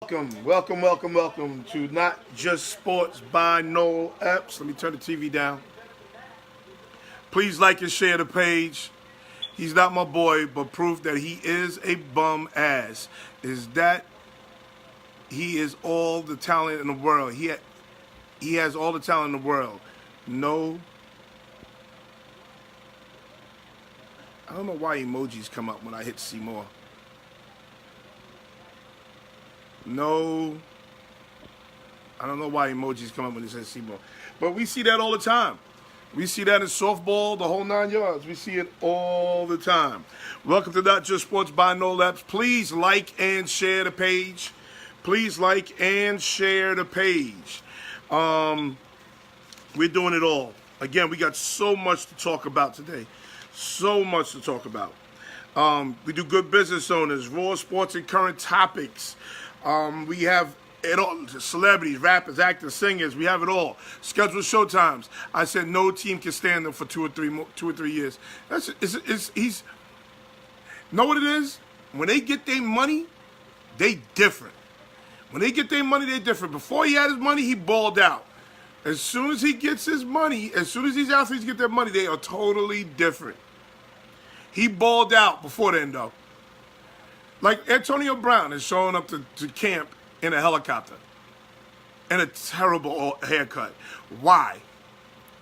Welcome to Not Just Sports by Noel Epps. Let me turn the TV down. Please like and share the page. He's not my boy, but proof that he is a bum ass is that he is all the talent in the world. He has all the talent in the world. No, I don't know why emojis come up when I hit see more. No, I don't know why emojis come up when it says see more. But we see that all the time. We see that in softball, the whole 9 yards. We see it all the time. Welcome to Not Just Sports by Noel Epps. Please like and share the page. Please like and share the page. We're doing it all. Again, we got so much to talk about today. So much to talk about. We do good business owners, raw sports and current topics. We have it all, celebrities, rappers, actors, singers. We have it all. Scheduled showtimes. I said no team can stand them for 2 or 3 years. He's know what it is? When they get their money, they different. When they get their money, they different. Before he had his money, he balled out. As soon as he gets his money, as soon as these athletes get their money, they are totally different. He balled out before then, though. Like Antonio Brown is showing up to camp in a helicopter and a terrible haircut. Why?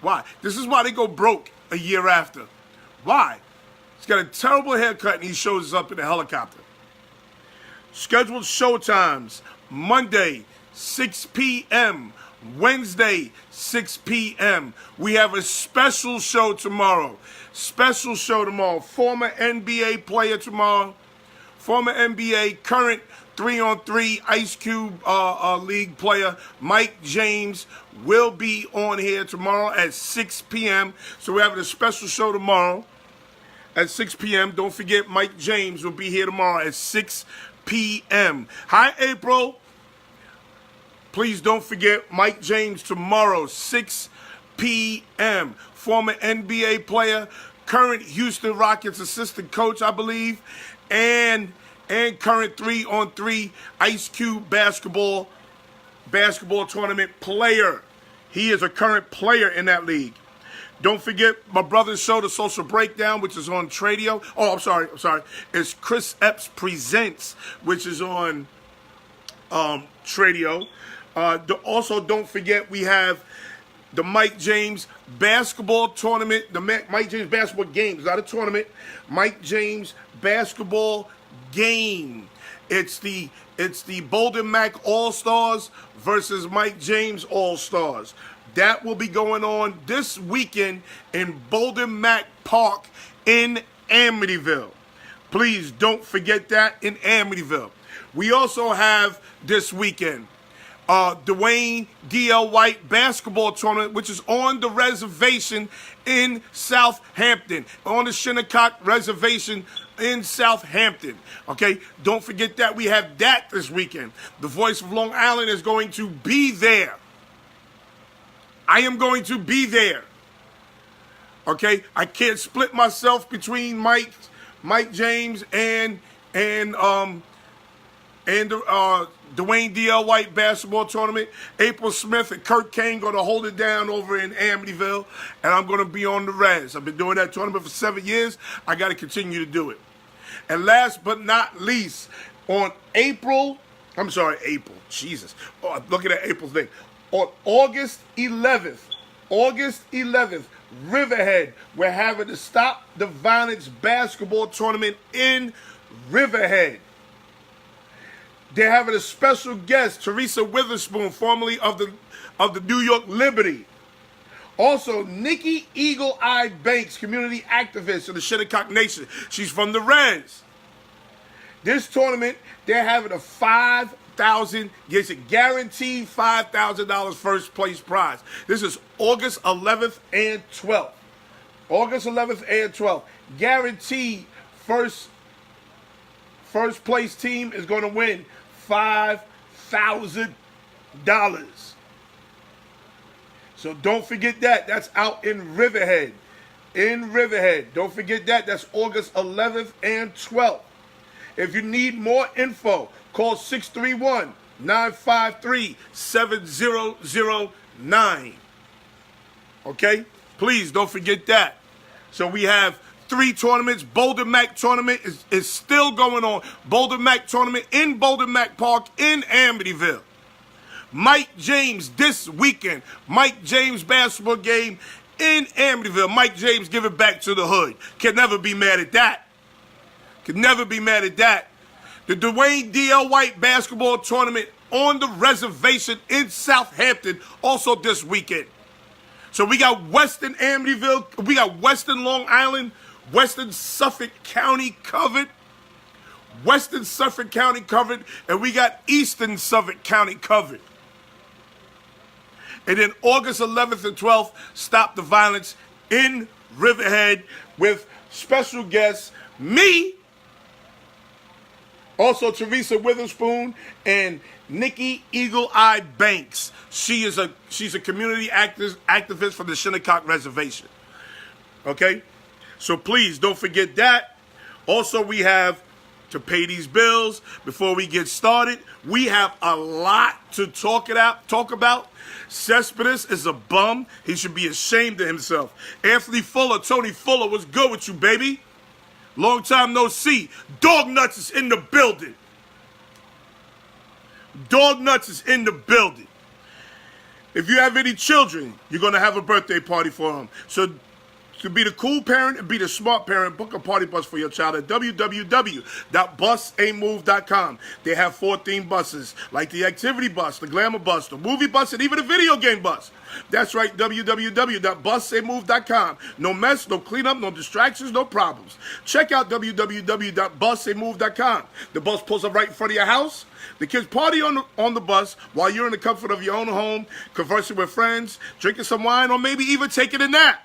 Why? This is why they go broke a year after. Why? He's got a terrible haircut and he shows up in a helicopter. Scheduled showtimes: Monday, 6 p.m., Wednesday, 6 p.m. We have a special show tomorrow. Former NBA player tomorrow. Former NBA, current 3-on-3 Ice Cube League player Mike James will be on here tomorrow at 6 p.m. So we're having a special show tomorrow at 6 p.m. Don't forget, Mike James will be here tomorrow at 6 p.m. Hi, April. Please don't forget Mike James tomorrow, 6 p.m. Former NBA player, current Houston Rockets assistant coach, I believe, and current 3-on-3 Ice Cube basketball tournament player. He is a current player in that league. Don't forget my brother's show, The Social Breakdown, which is on Tradio. Oh, I'm sorry. It's Chris Epps Presents, which is on Tradio. Also, don't forget we have the Mike James basketball tournament, the Mike James basketball games, not a tournament. Mike James basketball game. It's the Bolden Mac All-Stars versus Mike James All-Stars. That will be going on this weekend in Bolden Mac Park in Amityville. Please don't forget that, in Amityville. We also have this weekend Dwayne D.L. White basketball tournament, which is on the reservation in Southampton, on the Shinnecock reservation in Southampton. Okay, don't forget that we have that this weekend. The Voice of Long Island is going to be there. I am going to be there. Okay, I can't split myself between Mike James and Dwayne D.L. White basketball tournament. April Smith and Kurt Kane going to hold it down over in Amityville, and I'm going to be on the res. I've been doing that tournament for 7 years. I got to continue to do it. And last but not least, on April, Jesus. Oh, I'm looking at April's thing. On August 11th, Riverhead, we're having the Stop the Violence basketball tournament in Riverhead. They're having a special guest, Teresa Witherspoon, formerly of the New York Liberty. Also, Nikki Eagle Eye Banks, community activist of the Shinnecock Nation. She's from the Reds. This tournament, they're having a guaranteed $5,000 first place prize. This is August 11th and 12th. August 11th and 12th. Guaranteed first place team is going to win $5,000. So don't forget that. That's out in Riverhead. Don't forget that. That's August 11th and 12th. If you need more info, call 953-7009. Okay? Please don't forget that. So we have 3 tournaments. Boulder Mac tournament is still going on. Boulder Mac tournament in Boulder Mac Park in Amityville. Mike James this weekend. Mike James basketball game in Amityville. Mike James give it back to the hood. Can never be mad at that. Can never be mad at that. The Dwayne D.L. White basketball tournament on the reservation in Southampton also this weekend. So we got Western Amityville, we got Western Long Island, Western Suffolk County covered, Western Suffolk County covered, and we got Eastern Suffolk County covered. And then August 11th and 12th, Stop the Violence in Riverhead with special guests, me, also Teresa Witherspoon, and Nikki Eagle Eye Banks. She's a community activist from the Shinnecock Reservation. Okay? So please don't forget that. Also, we have to pay these bills before we get started. We have a lot to talk about. Cespedes is a bum. He should be ashamed of himself. Anthony Fuller, Tony Fuller, what's good with you, baby? Long time no see. Dog Nuts is in the building. Dog Nuts is in the building. If you have any children, you're going to have a birthday party for them. So to be the cool parent and be the smart parent, book a party bus for your child at www.busamove.com. They have 4 themed buses, like the activity bus, the glamour bus, the movie bus, and even the video game bus. That's right, www.busamove.com. No mess, no cleanup, no distractions, no problems. Check out www.busamove.com. The bus pulls up right in front of your house. The kids party on the bus while you're in the comfort of your own home, conversing with friends, drinking some wine, or maybe even taking a nap.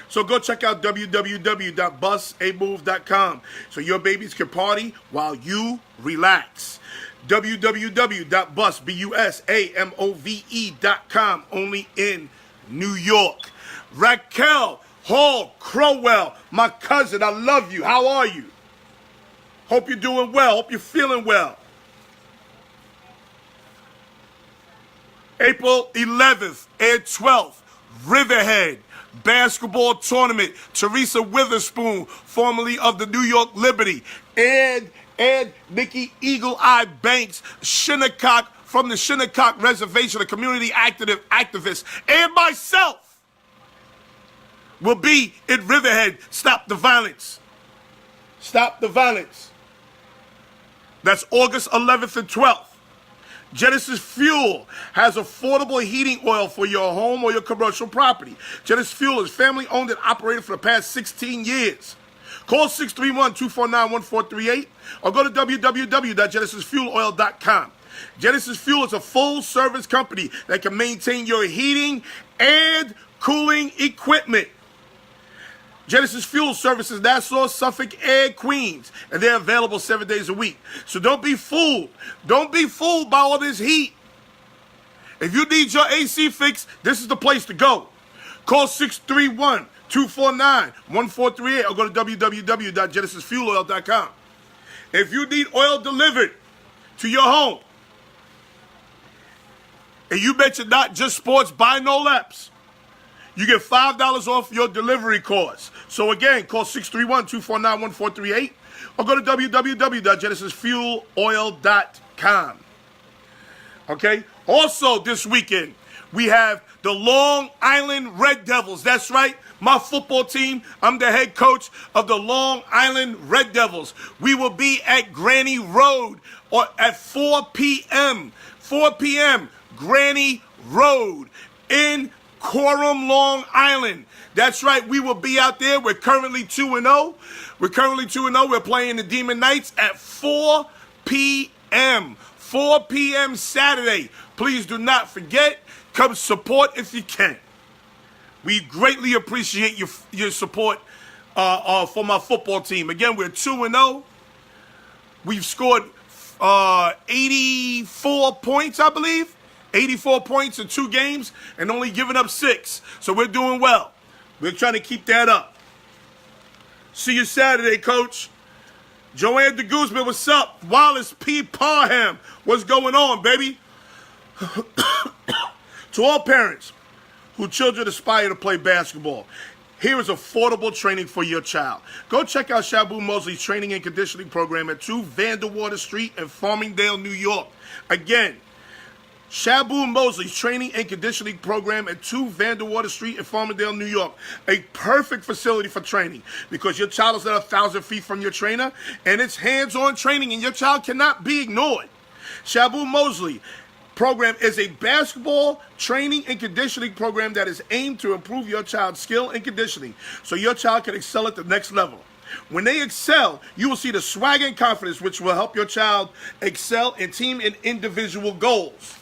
So go check out www.busamove.com so your babies can party while you relax. www.busamove.com, only in New York. Raquel Hall Crowell, my cousin, I love you. How are you? Hope you're doing well. Hope you're feeling well. April 11th and 12th, Riverhead basketball tournament. Teresa Witherspoon, formerly of the New York Liberty, and Nikki Eagle Eye Banks, Shinnecock, from the Shinnecock Reservation, a community activist, and myself will be in Riverhead. Stop the violence. Stop the violence. That's August 11th and 12th. Genesis Fuel has affordable heating oil for your home or your commercial property. Genesis Fuel is family owned and operated for the past 16 years. Call 631-249-1438 or go to www.genesisfueloil.com. Genesis Fuel is a full-service company that can maintain your heating and cooling equipment. Genesis Fuel services Nassau, Suffolk, and Queens, and they're available 7 days a week. So don't be fooled. Don't be fooled by all this heat. If you need your AC fixed, this is the place to go. Call 631-249-1438 or go to www.genesisfueloil.com. If you need oil delivered to your home, and you mention Not Just Sports, buy no laps, you get $5 off your delivery costs. So again, call 631-249-1438 or go to www.genesisfueloil.com. Okay? Also this weekend, we have the Long Island Red Devils. That's right, my football team. I'm the head coach of the Long Island Red Devils. We will be at Granny Road or at 4 p.m. 4 p.m. Granny Road in Coram, Long Island. That's right, we will be out there. We're currently 2-0. We're playing the Demon Knights at 4 p.m. 4 p.m. Saturday. Please do not forget, come support if you can. We greatly appreciate your support for my football team. Again, we're 2-0. We've scored 84 points, I believe. 84 points in 2 games and only giving up 6. So we're doing well. We're trying to keep that up. See you Saturday, Coach. Joanne de Guzman, what's up? Wallace P. Parham, what's going on, baby? To all parents whose children aspire to play basketball, here is affordable training for your child. Go check out Shabu Mosley's training and conditioning program at 2 Vanderwater Street in Farmingdale, New York. Again, Shabu Mosley's training and conditioning program at 2 Vanderwater Street in Farmingdale, New York. A perfect facility for training because your child is at 1,000 feet from your trainer and it's hands-on training and your child cannot be ignored. Shabu Mosley program is a basketball training and conditioning program that is aimed to improve your child's skill and conditioning so your child can excel at the next level. When they excel, you will see the swag and confidence which will help your child excel in team and individual goals.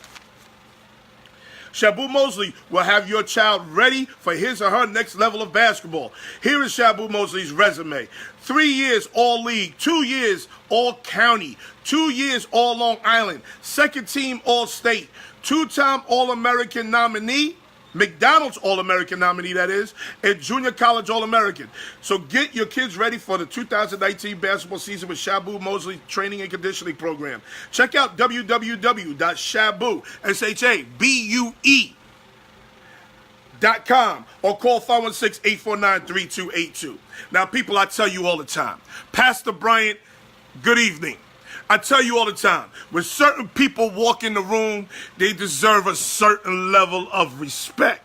Shabu Mosley will have your child ready for his or her next level of basketball. Here is Shabu Mosley's resume. 3 years All-League, 2 years All-County, 2 years All-Long Island, second team All-State, 2-time All-American nominee, McDonald's All-American nominee, that is, and Junior College All-American. So get your kids ready for the 2019 basketball season with Shabu Mosley Training and Conditioning Program. Check out www.shabue.com or call 516-849-3282. Now, people, I tell you all the time, Pastor Bryant, good evening. I tell you all the time, when certain people walk in the room, they deserve a certain level of respect.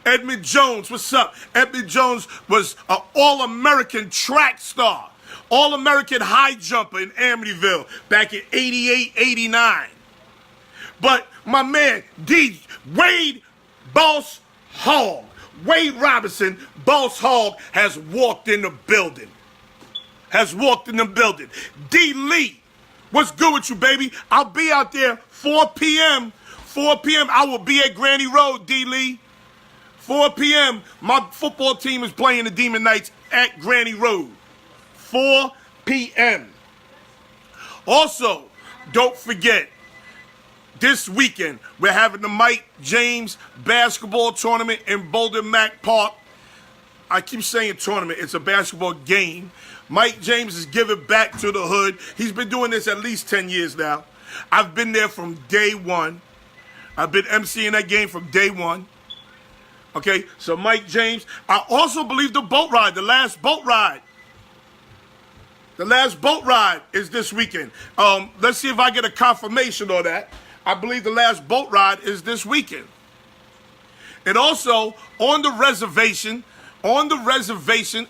Edmund Jones, what's up? Edmund Jones was an All-American track star, All-American high jumper in Amityville back in 88, 89. But my man, Wade Boss Hogg, Wade Robinson, Boss Hogg, has walked in the building. D. Lee, what's good with you, baby? I'll be out there 4 p.m. 4 p.m. I will be at Granny Road, D. Lee. 4 p.m. My football team is playing the Demon Knights at Granny Road. 4 p.m. Also, don't forget, this weekend, we're having the Mike James basketball tournament in Boulder Mac Park. I keep saying tournament. It's a basketball game. Mike James is giving back to the hood. He's been doing this at least 10 years now. I've been there from day one. I've been emceeing that game from day one. Okay, so Mike James. I also believe the boat ride, the last boat ride. The last boat ride is this weekend. Let's see if I get a confirmation on that. I believe the last boat ride is this weekend. And also, on the reservation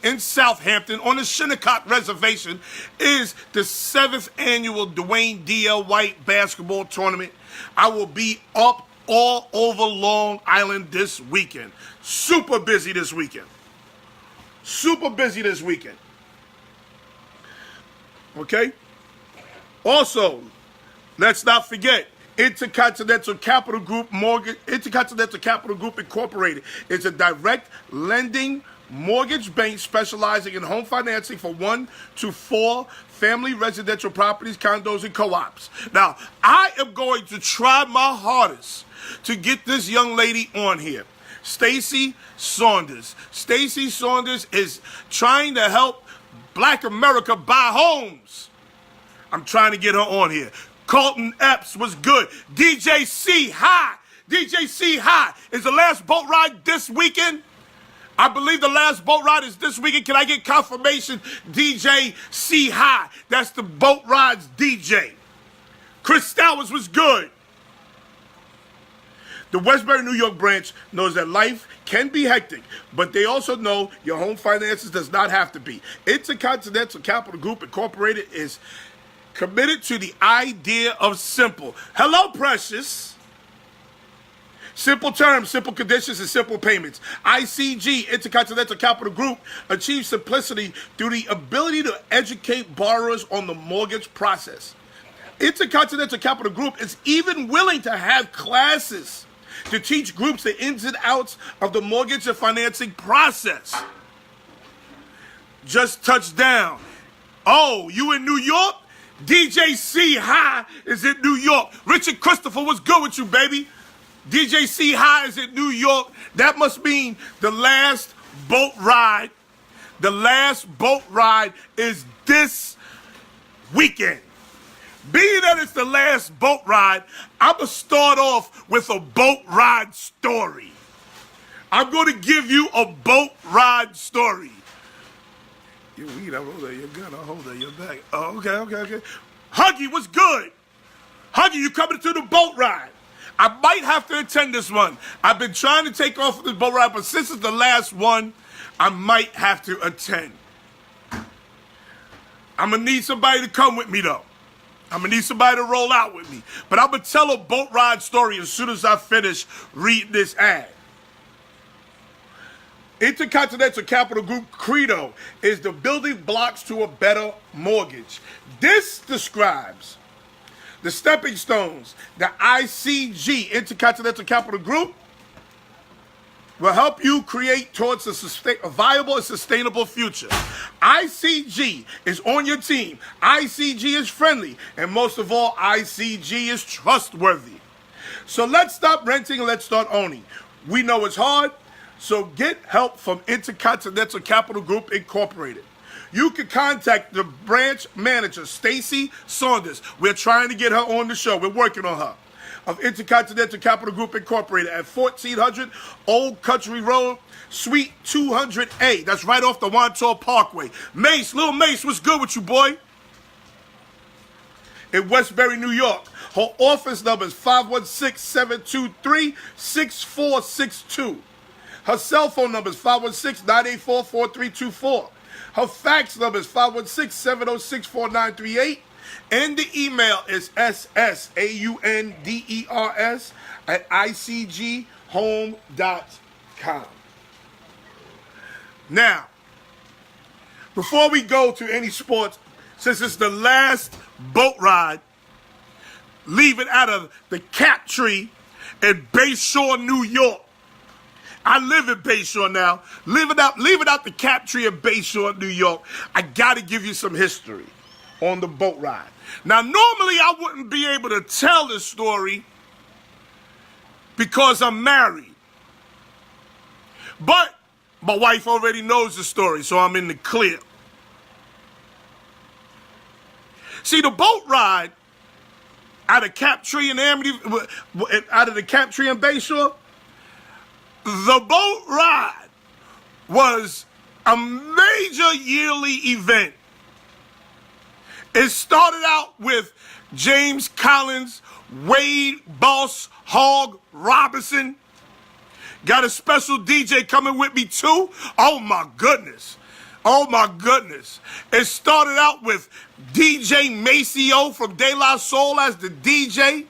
in Southampton, on the Shinnecock Reservation, is the 7th annual Dwayne D.L. White basketball tournament. I will be up all over Long Island this weekend. Super busy this weekend. Okay? Also, let's not forget, Intercontinental Capital Group Incorporated is a direct lending mortgage bank specializing in home financing for 1 to 4 family residential properties, condos, and co-ops. Now, I am going to try my hardest to get this young lady on here. Stacey Saunders. Stacey Saunders is trying to help Black America buy homes. I'm trying to get her on here. Carlton Epps was good. DJ C High. Is the last boat ride this weekend? I believe the last boat ride is this weekend. Can I get confirmation? DJ C High. That's the boat ride's DJ. Chris Stowers was good. The Westbury, New York branch knows that life can be hectic, but they also know your home finances does not have to be. Intercontinental Capital Group Incorporated is committed to the idea of simple. Hello, Precious. Simple terms, simple conditions, and simple payments. ICG, Intercontinental Capital Group, achieves simplicity through the ability to educate borrowers on the mortgage process. Intercontinental Capital Group is even willing to have classes to teach groups the ins and outs of the mortgage and financing process. Just touched down. Oh, you in New York? DJ C High is in New York. Richard Christopher, what's good with you, baby? DJ C High is in New York. That must mean the last boat ride. The last boat ride is this weekend. Being that it's the last boat ride, I'm going to start off with a boat ride story. I'm going to give you a boat ride story. Your weed, I hold that, your gun, I hold that, your bag. Oh, okay. Huggy, what's good? Huggy, you coming to the boat ride? I might have to attend this one. I've been trying to take off this boat ride, but since it's the last one, I might have to attend. I'm going to need somebody to come with me, though. I'm going to need somebody to roll out with me. But I'm going to tell a boat ride story as soon as I finish reading this ad. Intercontinental Capital Group credo is the building blocks to a better mortgage. This describes the stepping stones. The ICG, Intercontinental Capital Group, will help you create towards a viable and sustainable future. ICG is on your team. ICG is friendly. And most of all, ICG is trustworthy. So let's stop renting and let's start owning. We know it's hard, so get help from Intercontinental Capital Group Incorporated. You can contact the branch manager, Stacy Saunders. We're trying to get her on the show. We're working on her. Of Intercontinental Capital Group Incorporated at 1400 Old Country Road, Suite 200A. That's right off the Wantor Parkway. Mace, Little Mace, what's good with you, boy? In Westbury, New York. Her office number is 516-723-6462. Her cell phone number is 516-984-4324. Her fax number is 516-706-4938. And the email is ssaunders@icghome.com. Now, before we go to any sports, since it's the last boat ride, leaving out of the Cap Tree in Bayshore, New York. I live in Bayshore now. Leaving out the Cap Tree in Bayshore, New York, I got to give you some history on the boat ride. Now, normally I wouldn't be able to tell this story because I'm married. But my wife already knows the story, so I'm in the clear. See, the boat ride out of Cap Tree in Amity, out of the Cap Tree in Bayshore, the boat ride was a major yearly event. It started out with James Collins, Wade Boss Hog Robinson. Got a special DJ coming with me too. Oh my goodness. It started out with DJ Maceo from De La Soul as the DJ.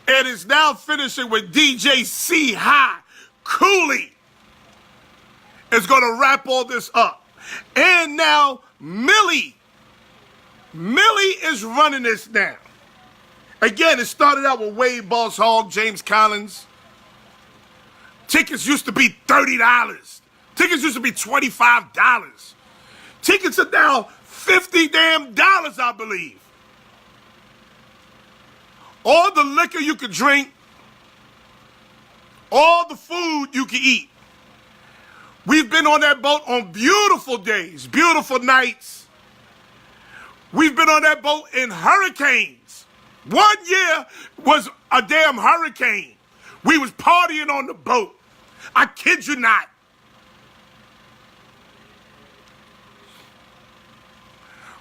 It is now finishing with DJ C High Cooley. Is going to wrap all this up. And now Millie is running this now. Again, it started out with Wade Boss Hog, James Collins. Tickets used to be $30. Tickets used to be $25. Tickets are now $50 damn dollars, I believe. All the liquor you could drink, all the food you could eat. We've been on that boat on beautiful days, beautiful nights. We've been on that boat in hurricanes. 1 year was a damn hurricane. We was partying on the boat. I kid you not.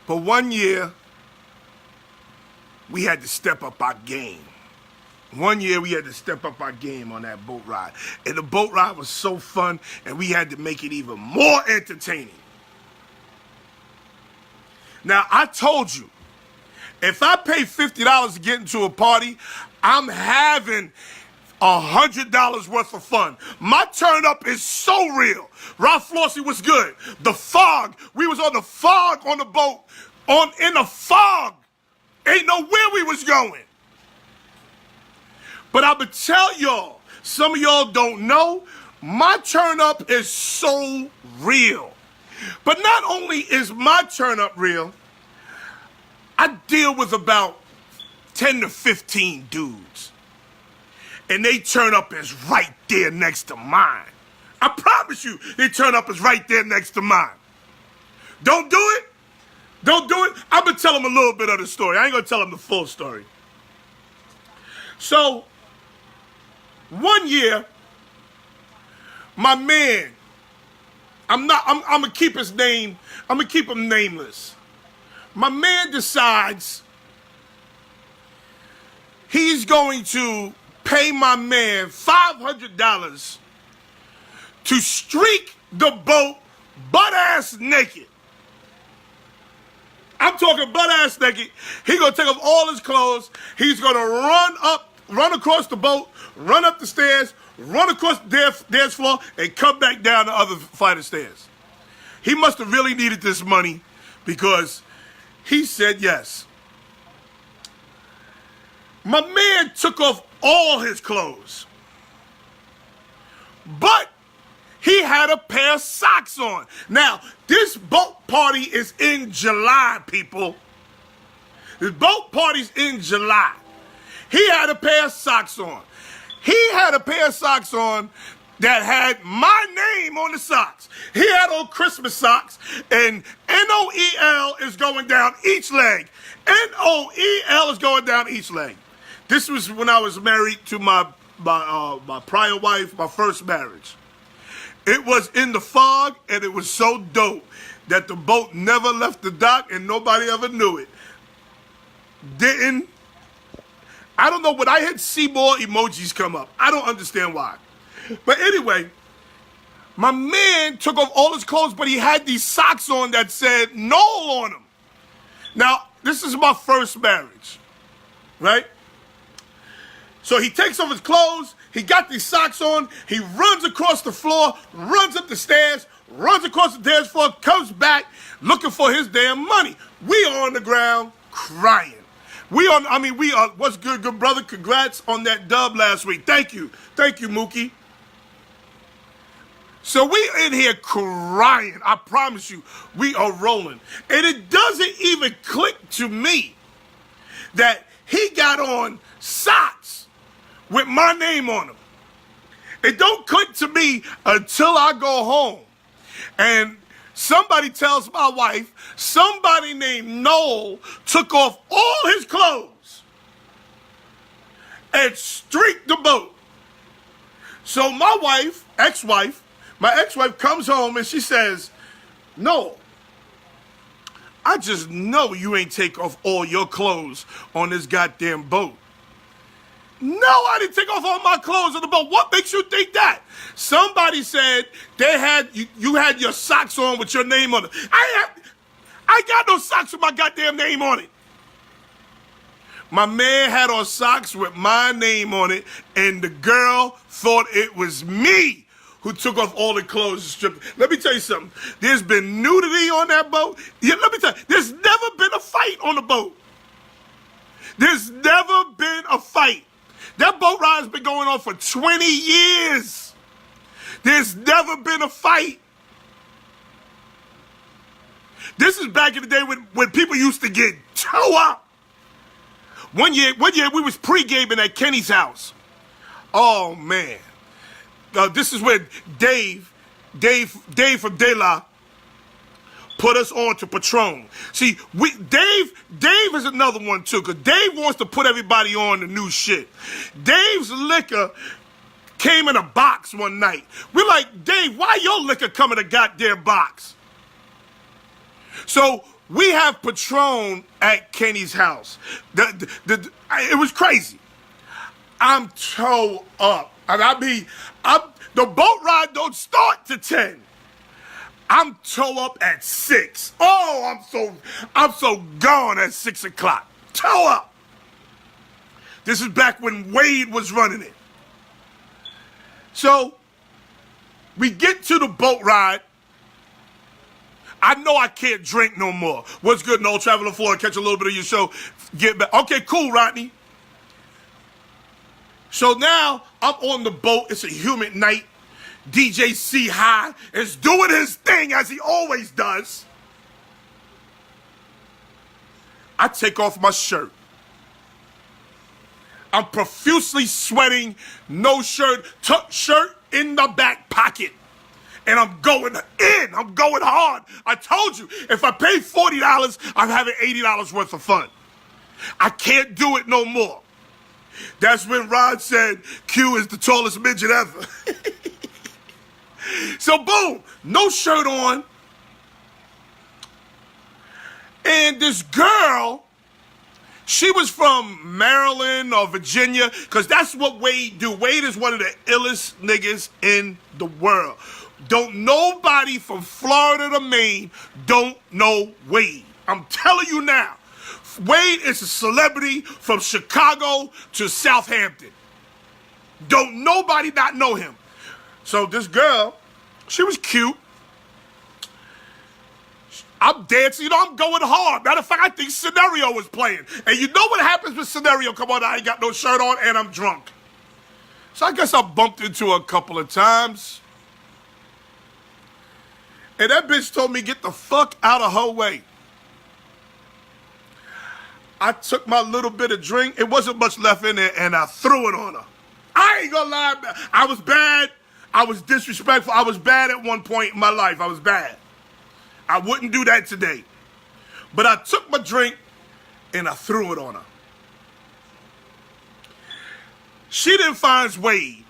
But 1 year, we had to step up our game. 1 year, we had to step up our game on that boat ride. And the boat ride was so fun, and we had to make it even more entertaining. Now, I told you, if I pay $50 to get into a party, I'm having $100 worth of fun. My turn up is so real. Ralph Flossie was good. The fog, we was on the fog on the boat, in the fog. Ain't know where we was going. But I'ma tell y'all, some of y'all don't know, my turn up is so real. But not only is my turn up real, I deal with about 10 to 15 dudes. And they turn up is right there next to mine. I promise you, they turn up is right there next to mine. Don't do it? Don't do it. I'm going to tell him a little bit of the story. I ain't going to tell him the full story. So, one year, my man, I'm going to keep his name, I'm going to keep him nameless. My man decides he's going to pay my man $500 to streak the boat butt-ass naked. I'm talking butt-ass naked. He's going to take off all his clothes. He's going to run across the boat, run up the stairs, run across the dance floor, and come back down the other flight of stairs. He must have really needed this money because he said yes. My man took off all his clothes, but he had a pair of socks on. Now, this boat party is in July, people. This boat party's in July. He had a pair of socks on. He had a pair of socks on that had my name on the socks. He had on Christmas socks, and NOEL is going down each leg. NOEL is going down each leg. This was when I was married to my prior wife, my first marriage. It was in the fog, and it was so dope that the boat never left the dock, and nobody ever knew it. I don't know, but I had see more emojis come up. I don't understand why. But anyway, my man took off all his clothes, but he had these socks on that said Noel on them. Now, this is my first marriage, right? So he takes off his clothes, he got these socks on, he runs across the floor, runs up the stairs, runs across the dance floor, comes back looking for his damn money. We are on the ground crying. What's good brother? Congrats on that dub last week. Thank you, Mookie. So we in here crying. I promise you, we are rolling. And it doesn't even click to me that he got on socks with my name on them. It don't click to me until I go home. And somebody tells my wife, somebody named Noel took off all his clothes and streaked the boat. So my ex-wife comes home and she says, Noel, I just know you ain't take off all your clothes on this goddamn boat. No, I didn't take off all my clothes on the boat. What makes you think that? Somebody said you had your socks on with your name on it. I got no socks with my goddamn name on it. My man had on socks with my name on it, and the girl thought it was me who took off all the clothes and stripped. Let me tell you something. There's been nudity on that boat. Yeah, let me tell you, there's never been a fight on the boat. There's never been a fight. That boat ride's been going on for 20 years. There's never been a fight. This is back in the day when people used to get toe up. One year we was pre-gaming at Kenny's house. Oh man. This is where Dave from De La put us on to Patron. See, Dave is another one too, because Dave wants to put everybody on the new shit. Dave's liquor came in a box one night. We're like, Dave, why your liquor come in a goddamn box? So we have Patron at Kenny's house. It was crazy. I'm toe up. The boat ride don't start to 10. I'm toe up at 6. Oh, I'm so gone at 6 o'clock. Toe up. This is back when Wade was running it. So we get to the boat ride. I know I can't drink no more. What's good, Noel? Travel to Florida, catch a little bit of your show. Get back. Okay, cool, Rodney. So now I'm on the boat. It's a humid night. DJ C High is doing his thing as he always does. I take off my shirt. I'm profusely sweating, no shirt, tucked shirt in the back pocket. And I'm going in. I'm going hard. I told you, if I pay $40, I'm having $80 worth of fun. I can't do it no more. That's when Rod said Q is the tallest midget ever. So boom, no shirt on. And this girl, she was from Maryland or Virginia, because that's what Wade do. Wade is one of the illest niggas in the world. Don't nobody from Florida to Maine don't know Wade. I'm telling you now. Wade is a celebrity from Chicago to Southampton. Don't nobody not know him. So this girl, she was cute. I'm dancing, you know, I'm going hard. Matter of fact, I think Scenario was playing. And you know what happens with Scenario? Come on, I ain't got no shirt on and I'm drunk. So I guess I bumped into her a couple of times. And that bitch told me, get the fuck out of her way. I took my little bit of drink. It wasn't much left in there, and I threw it on her. I ain't gonna lie. I was bad. I was disrespectful. I was bad at one point in my life. I was bad. I wouldn't do that today. But I took my drink, and I threw it on her. She didn't find Wade.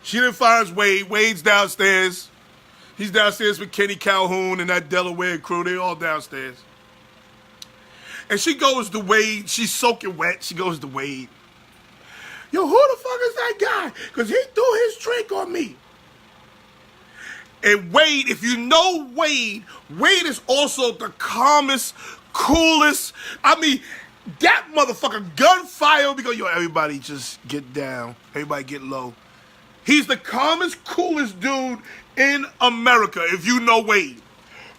She didn't find Wade. Wade's downstairs. He's downstairs with Kenny Calhoun and that Delaware crew. They all downstairs. And she goes to Wade. She's soaking wet. She goes to Wade. Yo, who the fuck is that guy? Because he threw his drink on me. And Wade, if you know Wade, Wade is also the calmest, coolest. I mean, that motherfucker gunfire. We go, yo, everybody just get down. Everybody get low. He's the calmest, coolest dude in America, if you know Wade.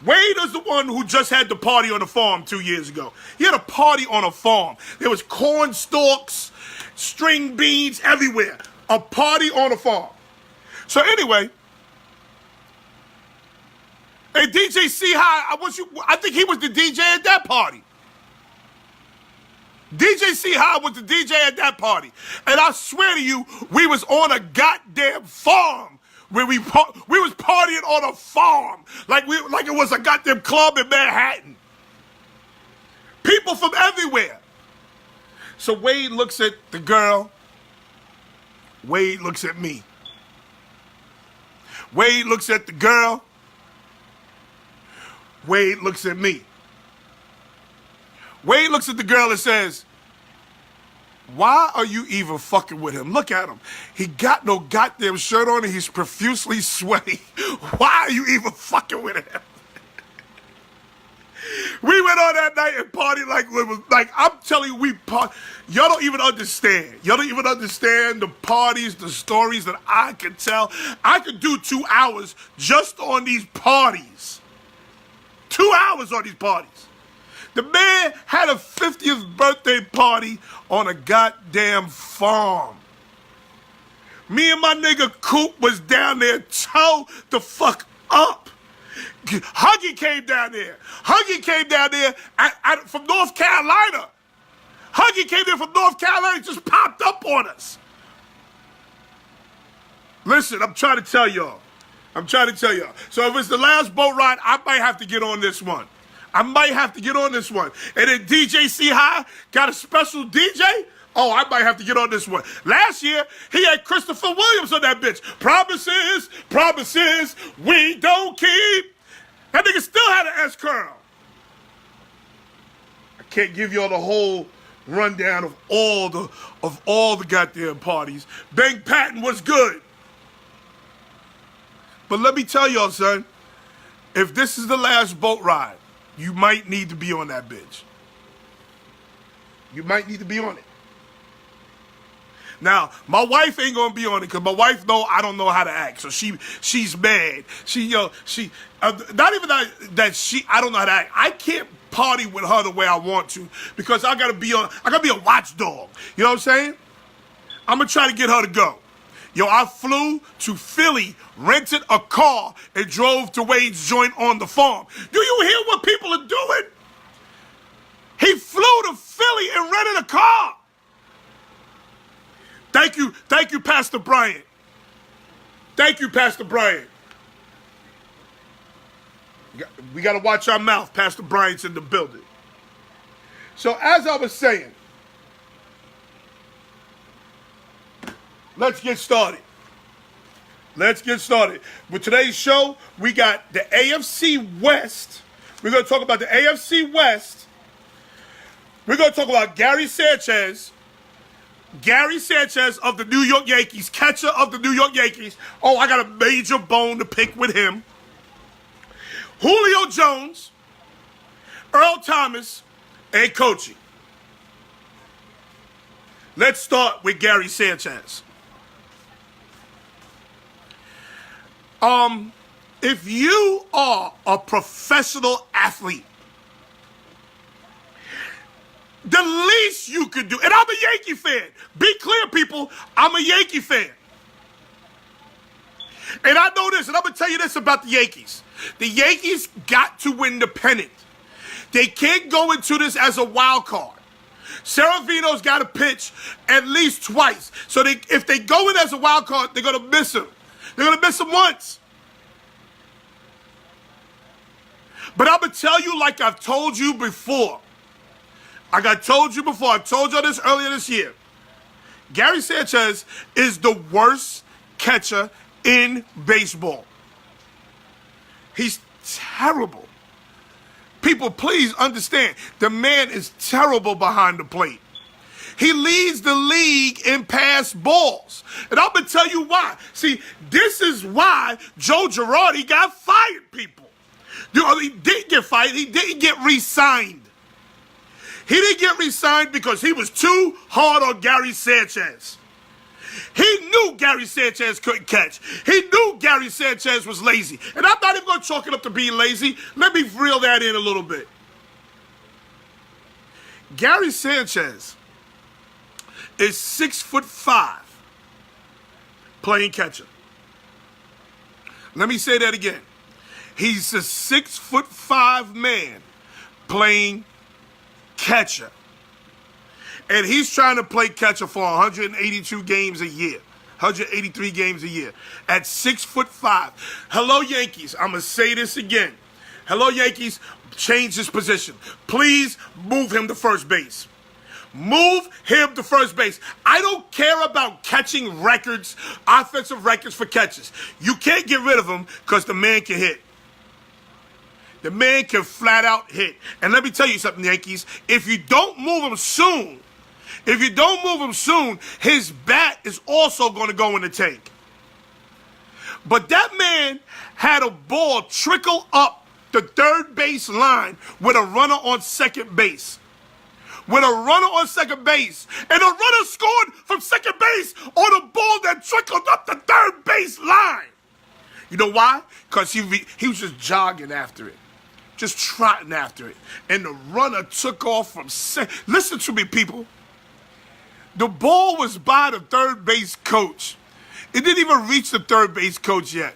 Wade is the one who just had the party on the farm 2 years ago. He had a party on a farm. There was corn stalks, string beans everywhere. A party on a farm. So anyway, hey, DJ C-High, I think he was the DJ at that party. DJ C-High was the DJ at that party. And I swear to you, we was on a goddamn farm. Where we was partying on a farm like it was a goddamn club in Manhattan. People from everywhere. So Wade looks at the girl. Wade looks at me. Wade looks at the girl. Wade looks at me. Wade looks at the girl and says, why are you even fucking with him? Look at him. He got no goddamn shirt on and he's profusely sweaty. Why are you even fucking with him? We went on that night and partied like I'm telling you, y'all don't even understand. Y'all don't even understand the parties, the stories that I could tell. I could do 2 hours just on these parties. 2 hours on these parties. The man had a 50th birthday party on a goddamn farm. Me and my nigga Coop was down there toe the fuck up. Huggy came down there. Huggy came down there from North Carolina. Huggy came there from North Carolina and just popped up on us. Listen, I'm trying to tell y'all. So if it's the last boat ride, I might have to get on this one. And then DJ C-High got a special DJ? Oh, I might have to get on this one. Last year, he had Christopher Williams on that bitch. Promises, we don't keep. That nigga still had an S-curl. I can't give y'all the whole rundown of all the goddamn parties. Bang Patton was good. But let me tell y'all, son, if this is the last boat ride, you might need to be on that bitch. You might need to be on it. Now, my wife ain't gonna be on it because my wife know I don't know how to act, so she's mad. Not even that I don't know how to act. I can't party with her the way I want to because I gotta be a watchdog. You know what I'm saying? I'm gonna try to get her to go. Yo, I flew to Philly, rented a car, and drove to Wade's joint on the farm. Do you hear what people are doing? He flew to Philly and rented a car. Thank you, Pastor Bryant. We got to watch our mouth. Pastor Bryant's in the building. So as I was saying, let's get started. Let's get started. With today's show, we got the AFC West. We're going to talk about the AFC West. We're going to talk about Gary Sanchez. Gary Sanchez of the New York Yankees, catcher of the New York Yankees. Oh, I got a major bone to pick with him. Julio Jones, Earl Thomas, and coaching. Let's start with Gary Sanchez. If you are a professional athlete, the least you could do, and I'm a Yankee fan. Be clear, people, I'm a Yankee fan. And I know this, and I'm going to tell you this about the Yankees. The Yankees got to win the pennant. They can't go into this as a wild card. Severino's got to pitch at least twice. So if they go in as a wild card, they're going to miss him. They're going to miss him once. But I'm going to tell you like I've told you before. I told you this earlier this year. Gary Sanchez is the worst catcher in baseball. He's terrible. People, please understand, the man is terrible behind the plate. He leads the league in pass balls. And I'm going to tell you why. See, this is why Joe Girardi got fired, people. He didn't get fired. He didn't get re-signed. He didn't get re-signed because he was too hard on Gary Sanchez. He knew Gary Sanchez couldn't catch. He knew Gary Sanchez was lazy. And I'm not even going to chalk it up to being lazy. Let me reel that in a little bit. Gary Sanchez is 6'5", playing catcher. Let me say that again. He's a 6'5" man playing catcher. And he's trying to play catcher for 182 games a year. 183 games a year. At 6'5". Hello, Yankees. I'm going to say this again. Hello, Yankees. Change his position. Please move him to first base. Move him to first base. I don't care about catching records, offensive records for catches. You can't get rid of him because the man can hit. The man can flat out hit. And let me tell you something, Yankees. If you don't move him soon, his bat is also going to go in the tank. But that man had a ball trickle up the third base line with a runner on second base. And the runner scored from second base on a ball that trickled up the third base line. You know why? Because he was just jogging after it. Just trotting after it. And the runner took off from listen to me, people. The ball was by the third base coach. It didn't even reach the third base coach yet.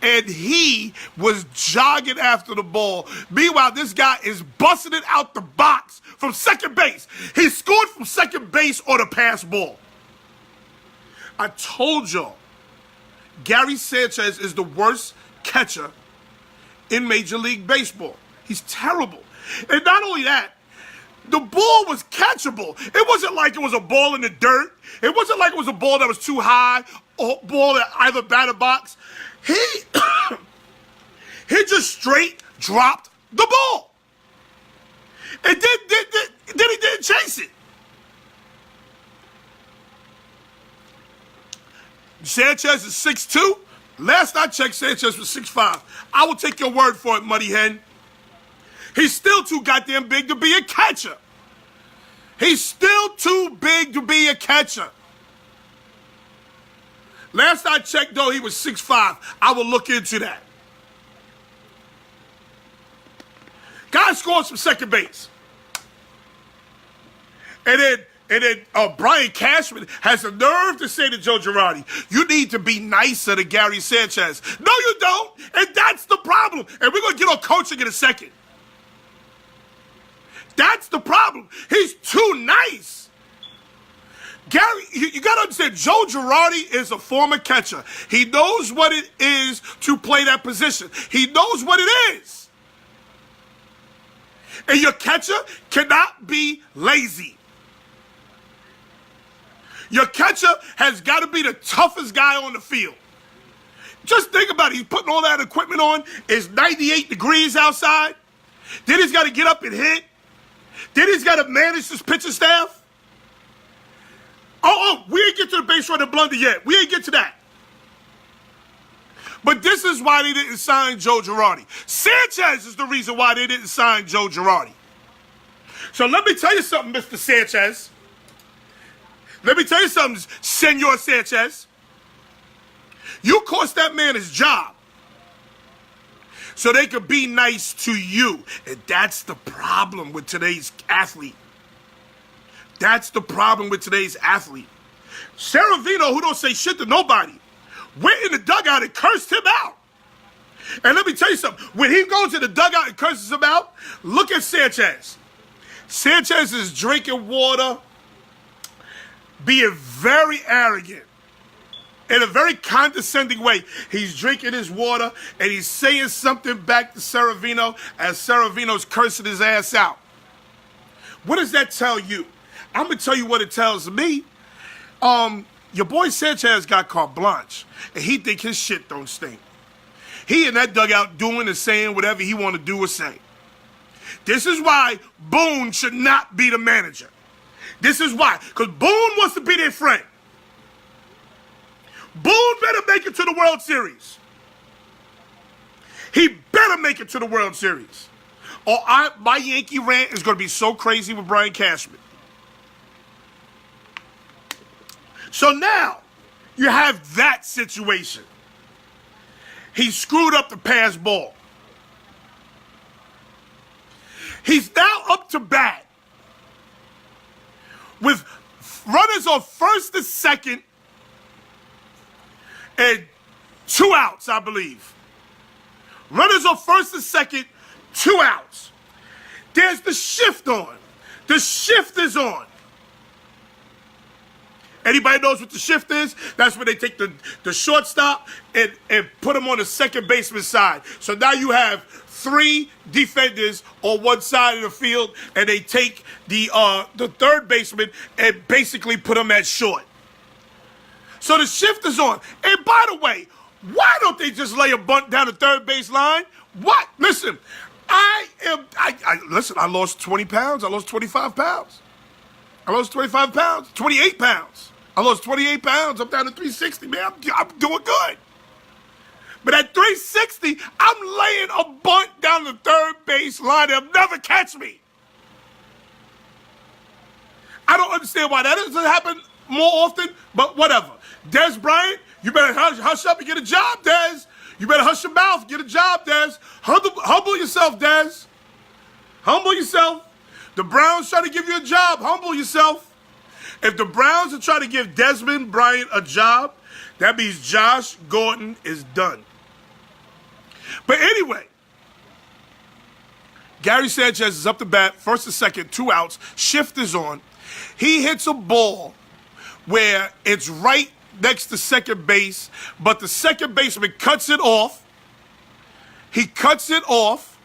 And he was jogging after the ball. Meanwhile, this guy is busting it out the box from second base. He scored from second base on a pass ball. I told y'all, Gary Sanchez is the worst catcher in Major League Baseball. He's terrible. And not only that, the ball was catchable. It wasn't like it was a ball in the dirt. It wasn't like it was a ball that was too high or ball that either batter box. He just straight dropped the ball. And then he didn't chase it. Sanchez is 6'2". Last I checked, Sanchez was 6'5". I will take your word for it, Muddy Hen. He's still too goddamn big to be a catcher. Last I checked, though, he was 6'5". I will look into that. Guy scores from second base. And then Brian Cashman has the nerve to say to Joe Girardi, you need to be nicer to Gary Sanchez. No, you don't. And that's the problem. And we're going to get on coaching in a second. That's the problem. He's too nice. Gary, you got to understand, Joe Girardi is a former catcher. He knows what it is to play that position. He knows what it is. And your catcher cannot be lazy. Your catcher has got to be the toughest guy on the field. Just think about it. He's putting all that equipment on. It's 98 degrees outside. Then he's got to get up and hit. Then he's got to manage his pitching staff. We ain't get to the base running blunder yet. We ain't get to that. But this is why they didn't sign Joe Girardi. Sanchez is the reason why they didn't sign Joe Girardi. So let me tell you something, Mr. Sanchez. Let me tell you something, Senor Sanchez. You cost that man his job so they could be nice to you. And that's the problem with today's athlete. That's the problem with today's athlete. Saravino, who don't say shit to nobody, went in the dugout and cursed him out. And let me tell you something. When he goes in the dugout and curses him out, look at Sanchez. Sanchez is drinking water, being very arrogant, in a very condescending way. He's drinking his water, and he's saying something back to Saravino as Saravino's cursing his ass out. What does that tell you? I'm going to tell you what it tells me. Your boy Sanchez got carte blanche, and he think his shit don't stink. He in that dugout doing and saying whatever he want to do or say. This is why Boone should not be the manager. This is why. Because Boone wants to be their friend. Boone better make it to the World Series. He better make it to the World Series. Or my Yankee rant is going to be so crazy with Brian Cashman. So now, you have that situation. He screwed up the pass ball. He's now up to bat with runners on first and second and 2 outs, I believe. Runners on first and second, 2 outs. There's the shift on. The shift is on. Anybody knows what the shift is? That's when they take the shortstop and put him on the second baseman side. So now you have 3 defenders on one side of the field, and they take the third baseman and basically put him at short. So the shift is on. And by the way, why don't they just lay a bunt down the third base line? What? Listen, listen, I lost 20 pounds. I lost 25 pounds. I lost 25 pounds, 28 pounds. I lost 28 pounds. I'm down to 360, man. I'm doing good. But at 360, I'm laying a bunt down the third base line. They'll never catch me. I don't understand why that doesn't happen more often, but whatever. Des Bryant, you better hush up and get a job, Des. You better hush your mouth, get a job, Des. Humble yourself, Des. Humble yourself. The Browns trying to give you a job. Humble yourself. If the Browns are trying to give Desmond Bryant a job, that means Josh Gordon is done. But anyway, Gary Sanchez is up to bat, first and second, 2 outs. Shift is on. He hits a ball where it's right next to second base, but the second baseman cuts it off. He cuts it off,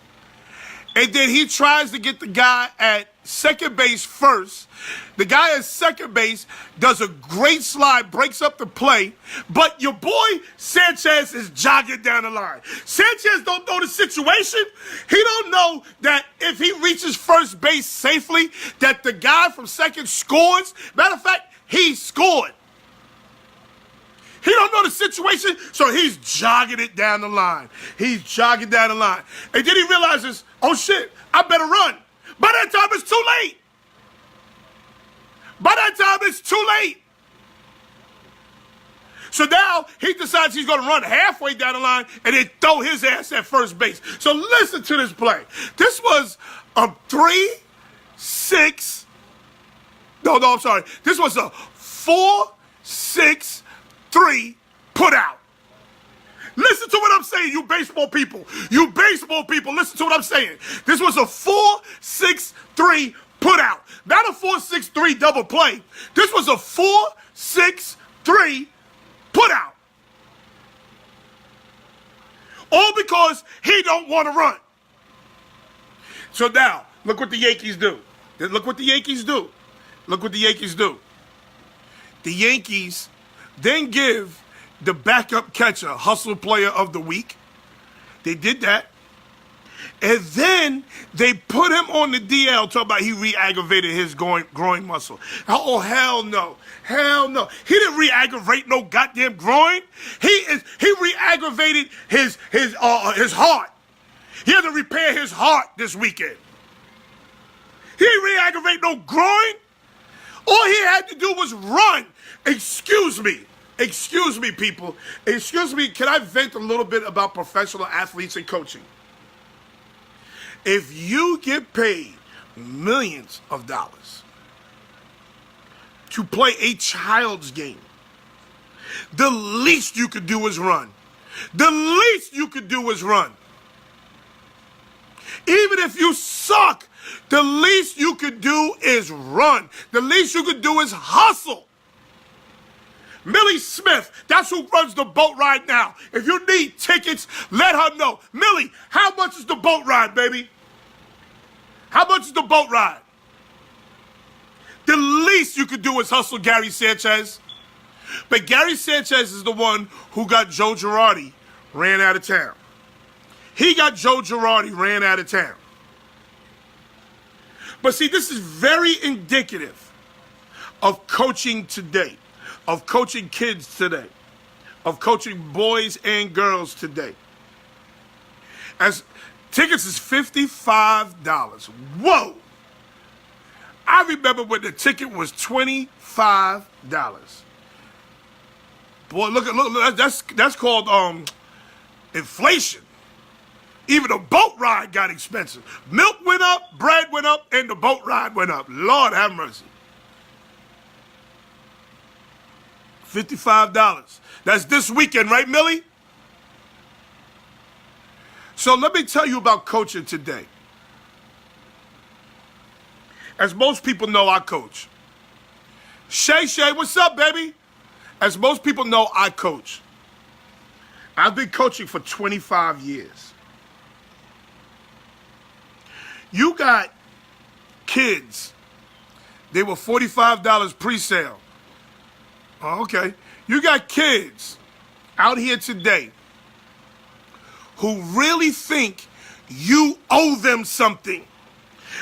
and then he tries to get the guy at second base first. The guy at second base does a great slide, breaks up the play, but your boy Sanchez is jogging down the line. Sanchez don't know the situation. He don't know that if he reaches first base safely, that the guy from second scores. Matter of fact, he scored. He don't know the situation, so he's jogging it down the line. He's jogging down the line. And then he realizes, oh shit, I better run. By that time, it's too late. By that time, it's too late. So now he decides he's going to run halfway down the line and then throw his ass at first base. So listen to this play. This was a 3-6. No, I'm sorry. This was a 4-6-3 put out. Listen to what I'm saying, you baseball people. You baseball people, listen to what I'm saying. This was a 4-6-3 put out. Not a 4-6-3 double play. This was a 4-6-3 put out. All because he don't want to run. So now, Look what the Yankees do. Look what the Yankees do. Look what the Yankees do. The Yankees then give the backup catcher Hustle Player of the Week. They did that. And then they put him on the DL, talking about he re-aggravated his groin muscle. Oh, hell no. Hell no. He didn't re-aggravate no goddamn groin. He re-aggravated his heart. He had to repair his heart this weekend. He didn't re-aggravate no groin. All he had to do was run. Excuse me. Excuse me, people. Excuse me. Can I vent a little bit about professional athletes and coaching? If you get paid millions of dollars to play a child's game, the least you could do is run. The least you could do is run. Even if you suck, the least you could do is run. The least you could do is hustle. Millie Smith, that's who runs the boat ride now. If you need tickets, let her know. Millie, how much is the boat ride, baby? How much is the boat ride? The least you could do is hustle Gary Sanchez. But Gary Sanchez is the one who got Joe Girardi ran out of town. He got Joe Girardi ran out of town. But see, this is very indicative of coaching today, of coaching kids today, of coaching boys and girls today. As tickets is $55. Whoa! I remember when the ticket was $25. Boy, look, that's called inflation. Even the boat ride got expensive. Milk went up, bread went up, and the boat ride went up. Lord have mercy. $55. That's this weekend, right, Millie? So let me tell you about coaching today. As most people know, I coach. Shay, what's up, baby? As most people know, I coach. I've been coaching for 25 years. You got kids. They were $45 pre-sale. Oh, okay. You got kids out here today who really think you owe them something.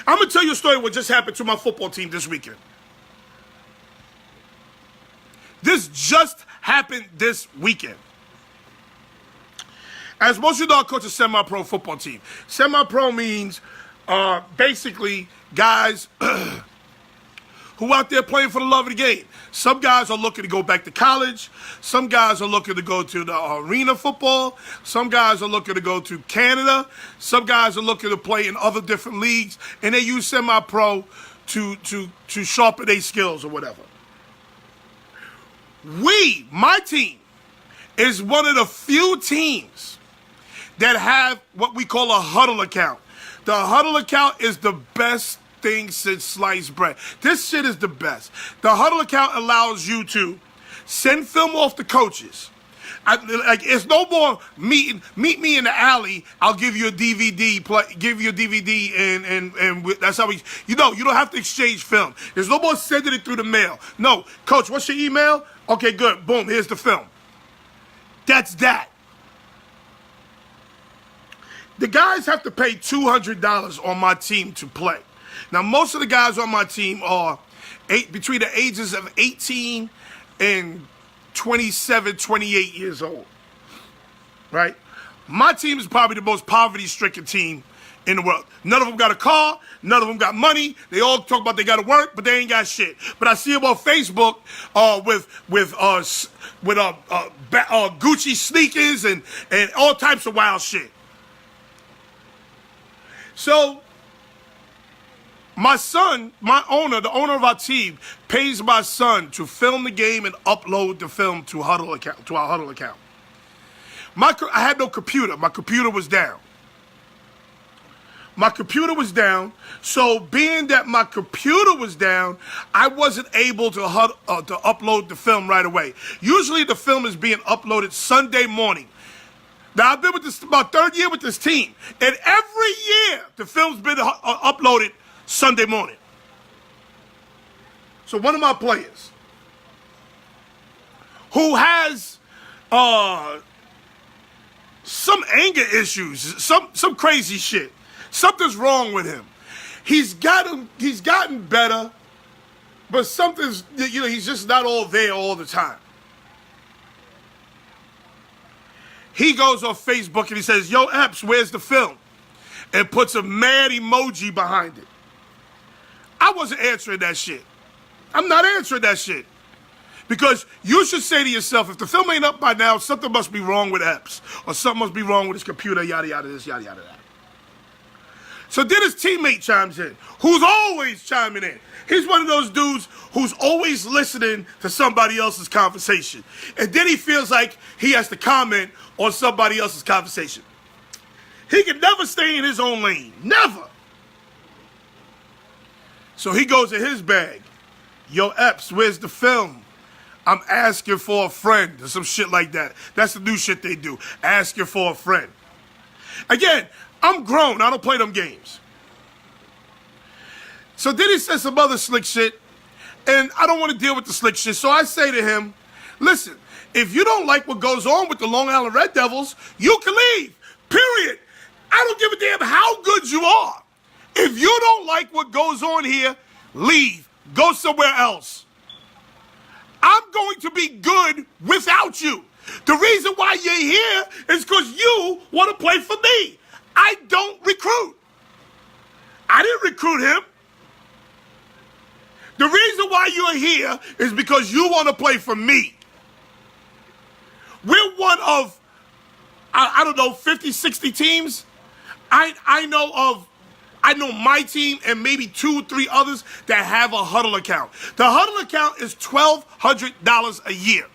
I'm going to tell you a story of what just happened to my football team this weekend. This just happened this weekend. As most of you know, I coach a semi-pro football team. Semi-pro means basically guys who out there playing for the love of the game. Some guys are looking to go back to college. Some guys are looking to go to the arena football. Some guys are looking to go to Canada. Some guys are looking to play in other different leagues. And they use semi-pro to sharpen their skills or whatever. My team, is one of the few teams that have what we call a huddle account. The huddle account is the best thing since sliced bread. This shit is the best. The huddle account allows you to send film off to coaches. It's no more meet me in the alley. I'll give you a DVD. Give you a DVD, and that's how we. You don't have to exchange film. There's no more sending it through the mail. No, coach, what's your email? Okay, good. Boom. Here's the film. That's that. The guys have to pay $200 on my team to play. Now, most of the guys on my team are between the ages of 18 and 27, 28 years old, right? My team is probably the most poverty-stricken team in the world. None of them got a car. None of them got money. They all talk about they got to work, but they ain't got shit. But I see them on Facebook with Gucci sneakers and all types of wild shit. So my son, the owner of our team, pays my son to film the game and upload the film to our huddle account. I had no computer. My computer was down. So being that my computer was down, I wasn't able to upload the film right away. Usually the film is being uploaded Sunday morning. Now, I've been with this about third year with this team, and every year the film's been uploaded Sunday morning. So one of my players who has some anger issues, some crazy shit, something's wrong with him. He's gotten better, but something's, he's just not all there all the time. He goes on Facebook and he says, "Yo, Epps, where's the film?" And puts a mad emoji behind it. I wasn't answering that shit. I'm not answering that shit. Because you should say to yourself, if the film ain't up by now, something must be wrong with Epps. Or something must be wrong with his computer, yada, yada, this, yada, yada, that. So then his teammate chimes in, who's always chiming in. He's one of those dudes who's always listening to somebody else's conversation. And then he feels like he has to comment on somebody else's conversation. He can never stay in his own lane. Never. So he goes in his bag. "Yo, Epps, where's the film? I'm asking for a friend," or some shit like that. That's the new shit they do. Asking for a friend. Again, I'm grown. I don't play them games. So then he says some other slick shit, and I don't want to deal with the slick shit. So I say to him, "Listen, if you don't like what goes on with the Long Island Red Devils, you can leave. Period. I don't give a damn how good you are. If you don't like what goes on here, leave. Go somewhere else. I'm going to be good without you. The reason why you're here is because you want to play for me. I don't recruit. I didn't recruit him. The reason why you're here is because you want to play for me. We're one of, I don't know, 50, 60 teams. I know my team and maybe 2 or 3 others that have a huddle account. The huddle account is $1,200 a year.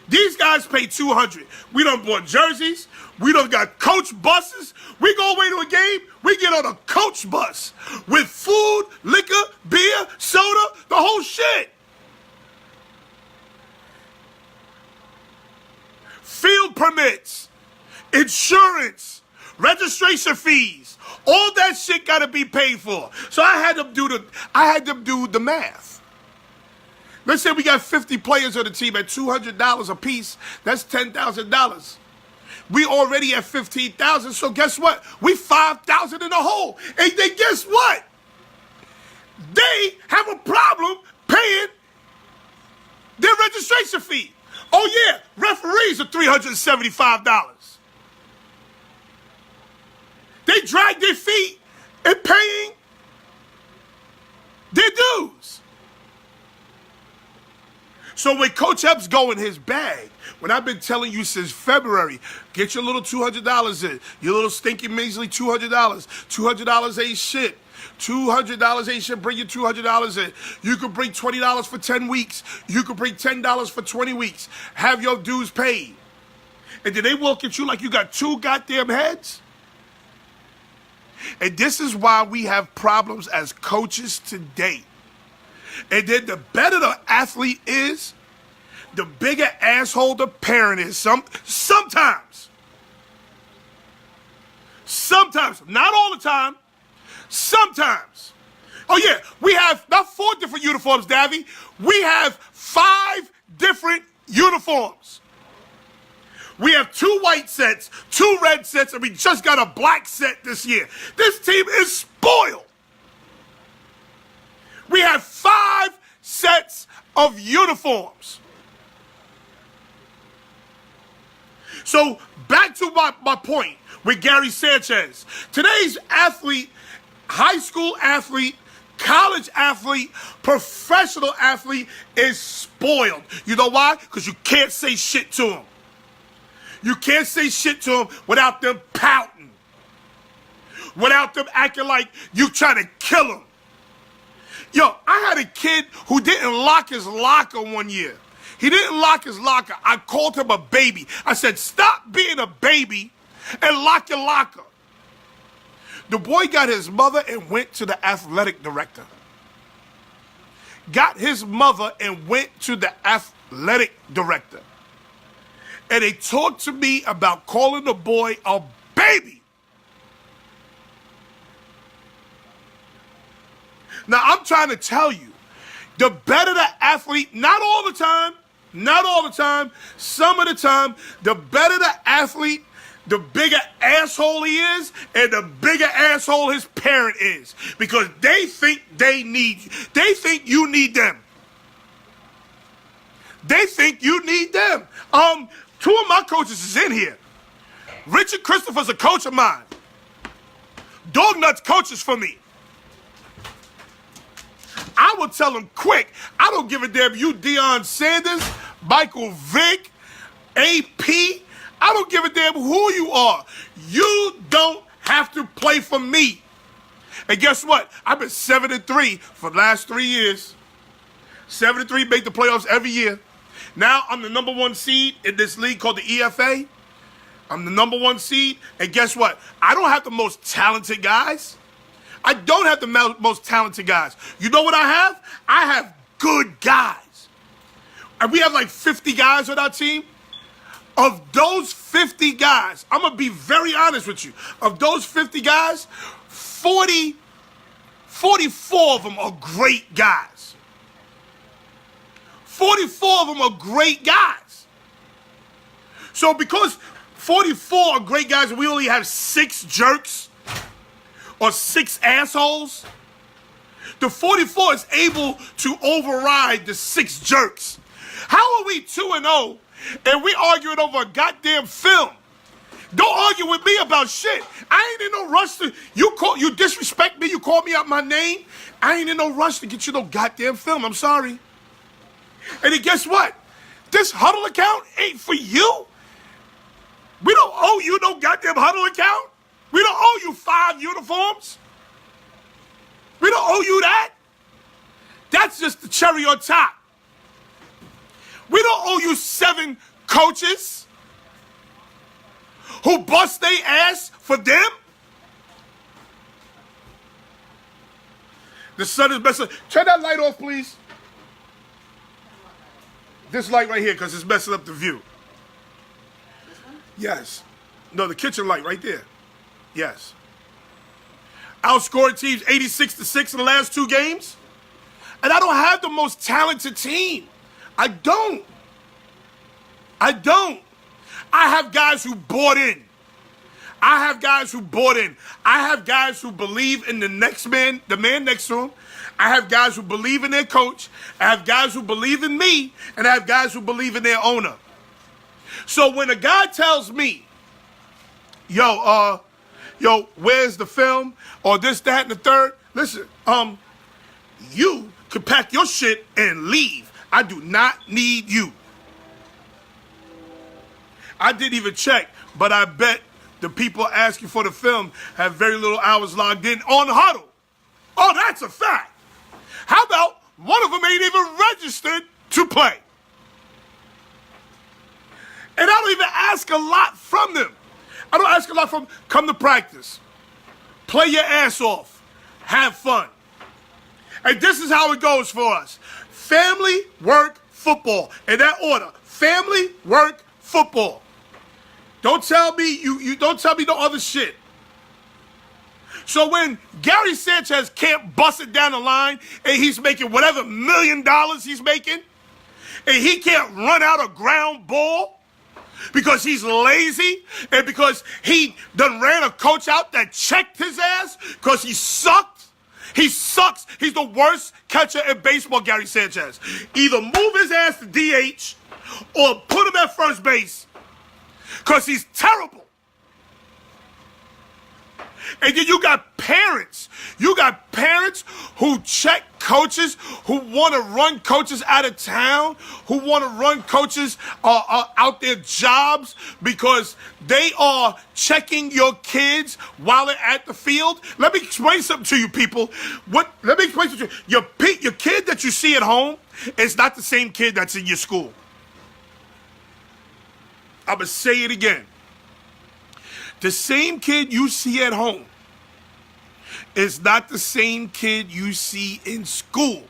These guys pay $200. We done bought jerseys. We done got coach buses. We go away to a game, we get on a coach bus with food, liquor, beer, soda, the whole shit. Field permits, insurance, registration fees, all that shit gotta be paid for. So I had them do the math. Let's say we got 50 players on the team at $200 a piece. That's $10,000. We already at 15,000. So guess what? We 5,000 in the hole. And then guess what? They have a problem paying their registration fee. Oh yeah, referees are $375. They drag their feet in paying their dues. So when Coach Epps go in his bag, when I've been telling you since February, get your little $200 in, your little stinky measly $200. $200 ain't shit. $200 ain't shit. Bring your $200 in. You can bring $20 for 10 weeks. You can bring $10 for 20 weeks. Have your dues paid. And then they look at you like you got 2 goddamn heads. And this is why we have problems as coaches today. And then the better the athlete is, the bigger asshole the parent is. Sometimes. Sometimes. Not all the time. Sometimes. Oh yeah, we have not 4 different uniforms, Davy. We have 5 different uniforms. We have 2 white sets, 2 red sets, and we just got a black set this year. This team is spoiled. We have 5 sets of uniforms. So back to my point with Gary Sanchez. Today's athlete, high school athlete, college athlete, professional athlete is spoiled. You know why? Because you can't say shit to them. You can't say shit to them without them pouting. Without them acting like you trying to kill them. Yo, I had a kid who didn't lock his locker one year. He didn't lock his locker. I called him a baby. I said, stop being a baby and lock your locker. The boy got his mother and went to the athletic director. Got his mother and went to the athletic director. and they talk to me about calling the boy a baby. Now, I'm trying to tell you, the better the athlete, not all the time, some of the time, the better the athlete, the bigger asshole he is, and the bigger asshole his parent is. Because they think they think you need them. They think you need them. Two of my coaches is in here. Richard Christopher's a coach of mine. Dog Nuts coaches for me. I will tell him quick, I don't give a damn you Deion Sanders, Michael Vick, AP. I don't give a damn who you are. You don't have to play for me. And guess what? I've been 7-3 for the last 3 years. 7-3, make the playoffs every year. Now I'm the number 1 seed in this league called the EFA. I'm the number 1 seed. And guess what? I don't have the most talented guys. I don't have the most talented guys. You know what I have? I have good guys. And we have like 50 guys on our team. Of those 50 guys, I'm going to be very honest with you. Of those 50 guys, 44 of them are great guys. 44 of them are great guys. So because 44 are great guys and we only have 6 jerks, or 6 assholes, the 44 is able to override the 6 jerks. How are we 2-0 and we arguing over a goddamn film? Don't argue with me about shit. I ain't in no rush to, you disrespect me, you call me out my name. I ain't in no rush to get you no goddamn film, I'm sorry. And then guess what? This huddle account ain't for you. We don't owe you no goddamn huddle account. We don't owe you 5 uniforms. We don't owe you that. That's just the cherry on top. We don't owe you 7 coaches who bust their ass for them. The sun is messing. Turn that light off, please. This light right here, because it's messing up the view. This one? Yes. No, the kitchen light right there. Yes. Outscored teams 86-6 in the last 2 games. And I don't have the most talented team. I don't. I have guys who bought in. I have guys who believe in the next man, the man next to him. I have guys who believe in their coach. I have guys who believe in me. And I have guys who believe in their owner. So when a guy tells me, yo, where's the film? Or this, that, and the third. Listen, you can pack your shit and leave. I do not need you. I didn't even check, but I bet the people asking for the film have very little hours logged in on Huddle. Oh, that's a fact. How about one of them ain't even registered to play? And I don't even ask a lot from them. I don't ask a lot from them. Come to practice. Play your ass off. Have fun. And this is how it goes for us. Family, work, football. In that order. Family, work, football. Don't tell me you don't tell me no other shit. So when Gary Sanchez can't bust it down the line and he's making whatever $1 million he's making, and he can't run out a ground ball because he's lazy and because he done ran a coach out that checked his ass because he sucked. He sucks. He's the worst catcher in baseball, Gary Sanchez. Either move his ass to DH or put him at first base because he's terrible. And then you got parents. You got parents who check coaches, who want to run coaches out of town, who want to run coaches out their jobs because they are checking your kids while they're at the field. Let me explain something to you, people. Let me explain something to you. Your kid that you see at home is not the same kid that's in your school. I'm going to say it again. The same kid you see at home is not the same kid you see in school.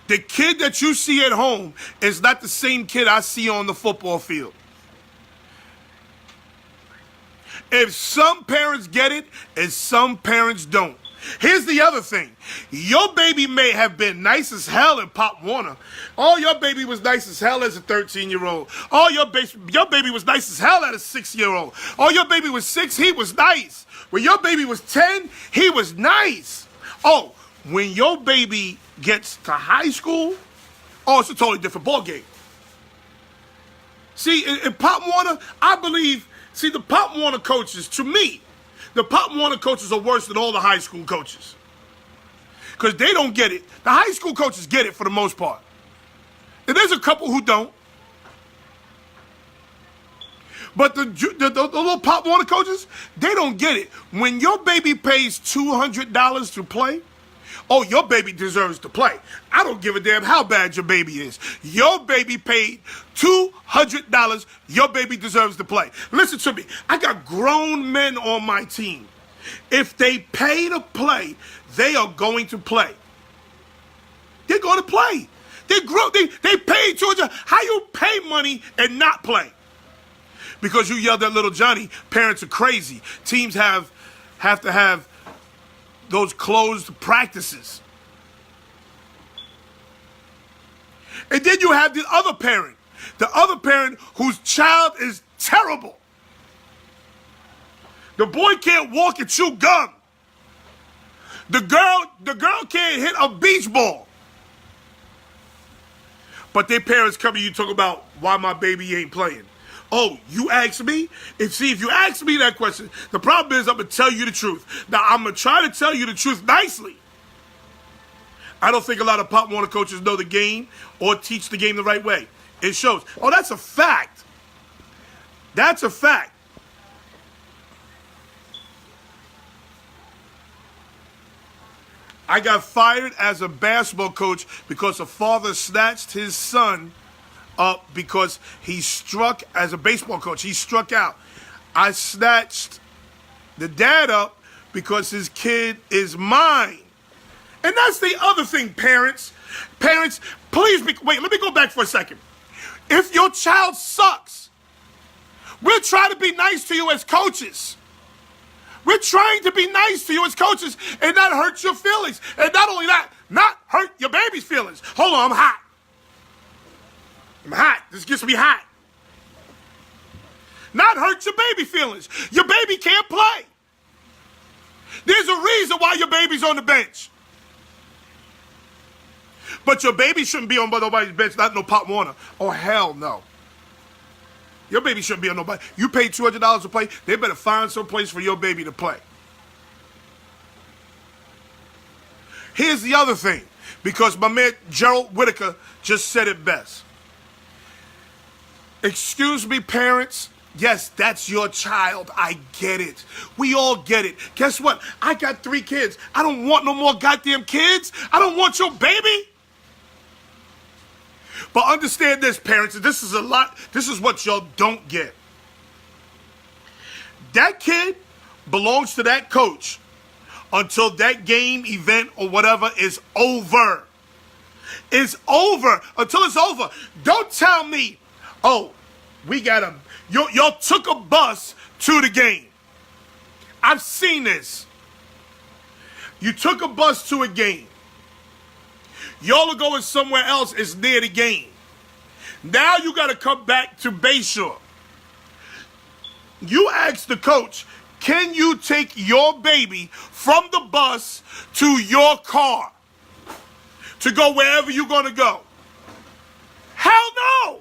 The kid that you see at home is not the same kid I see on the football field. If some parents get it and some parents don't. Here's the other thing. Your baby may have been nice as hell in Pop Warner. Oh, your baby was nice as hell as a 13-year-old. Oh, your baby was nice as hell as a 6-year-old. Oh, your baby was 6, he was nice. When your baby was 10, he was nice. Oh, when your baby gets to high school, oh, it's a totally different ballgame. See, in Pop Warner, I believe, the Pop Warner coaches, to me, the Pop Warner coaches are worse than all the high school coaches. Because they don't get it. The high school coaches get it for the most part. And there's a couple who don't. But the little Pop Warner coaches, they don't get it. When your baby pays $200 to play, oh, your baby deserves to play. I don't give a damn how bad your baby is. Your baby paid $200. Your baby deserves to play. Listen to me. I got grown men on my team. If they pay to play, they are going to play. They're going to play. They paid $200. How you pay money and not play? Because you yelled at little Johnny, parents are crazy. Teams have to have those closed practices. And then you have the other parent whose child is terrible. The boy can't walk and chew gum. The girl can't hit a beach ball. But their parents come to you talk about why my baby ain't playing. Oh, you asked me? If you ask me that question, the problem is I'm going to tell you the truth. Now, I'm going to try to tell you the truth nicely. I don't think a lot of Pop Warner coaches know the game or teach the game the right way. It shows. Oh, that's a fact. That's a fact. I got fired as a basketball coach because a father snatched his son up because he struck as a baseball coach. He struck out. I snatched the dad up because his kid is mine. And that's the other thing, parents. Parents, please wait, let me go back for a second. If your child sucks, we'll try to be nice to you as coaches. We're trying to be nice to you as coaches and not hurt your feelings. And not only that, not hurt your baby's feelings. Hold on, I'm hot. I'm hot. This gets me hot. Not hurt your baby feelings. Your baby can't play. There's a reason why your baby's on the bench. But your baby shouldn't be on nobody's bench, not no Pop Warner. Oh, hell no. Your baby shouldn't be on nobody. You paid $200 to play, they better find some place for your baby to play. Here's the other thing, because my man Gerald Whitaker just said it best. Excuse me, parents. Yes, that's your child. I get it. We all get it. Guess what? I got 3 kids. I don't want no more goddamn kids. I don't want your baby. But understand this, parents, and this is what y'all don't get. That kid belongs to that coach until that game, event, or whatever is over. It's over until it's over. Don't tell me, oh, y'all took a bus to the game. I've seen this. You took a bus to a game. Y'all are going somewhere else, it's near the game. Now you got to come back to Bayshore. You ask the coach, can you take your baby from the bus to your car to go wherever you're going to go? Hell no.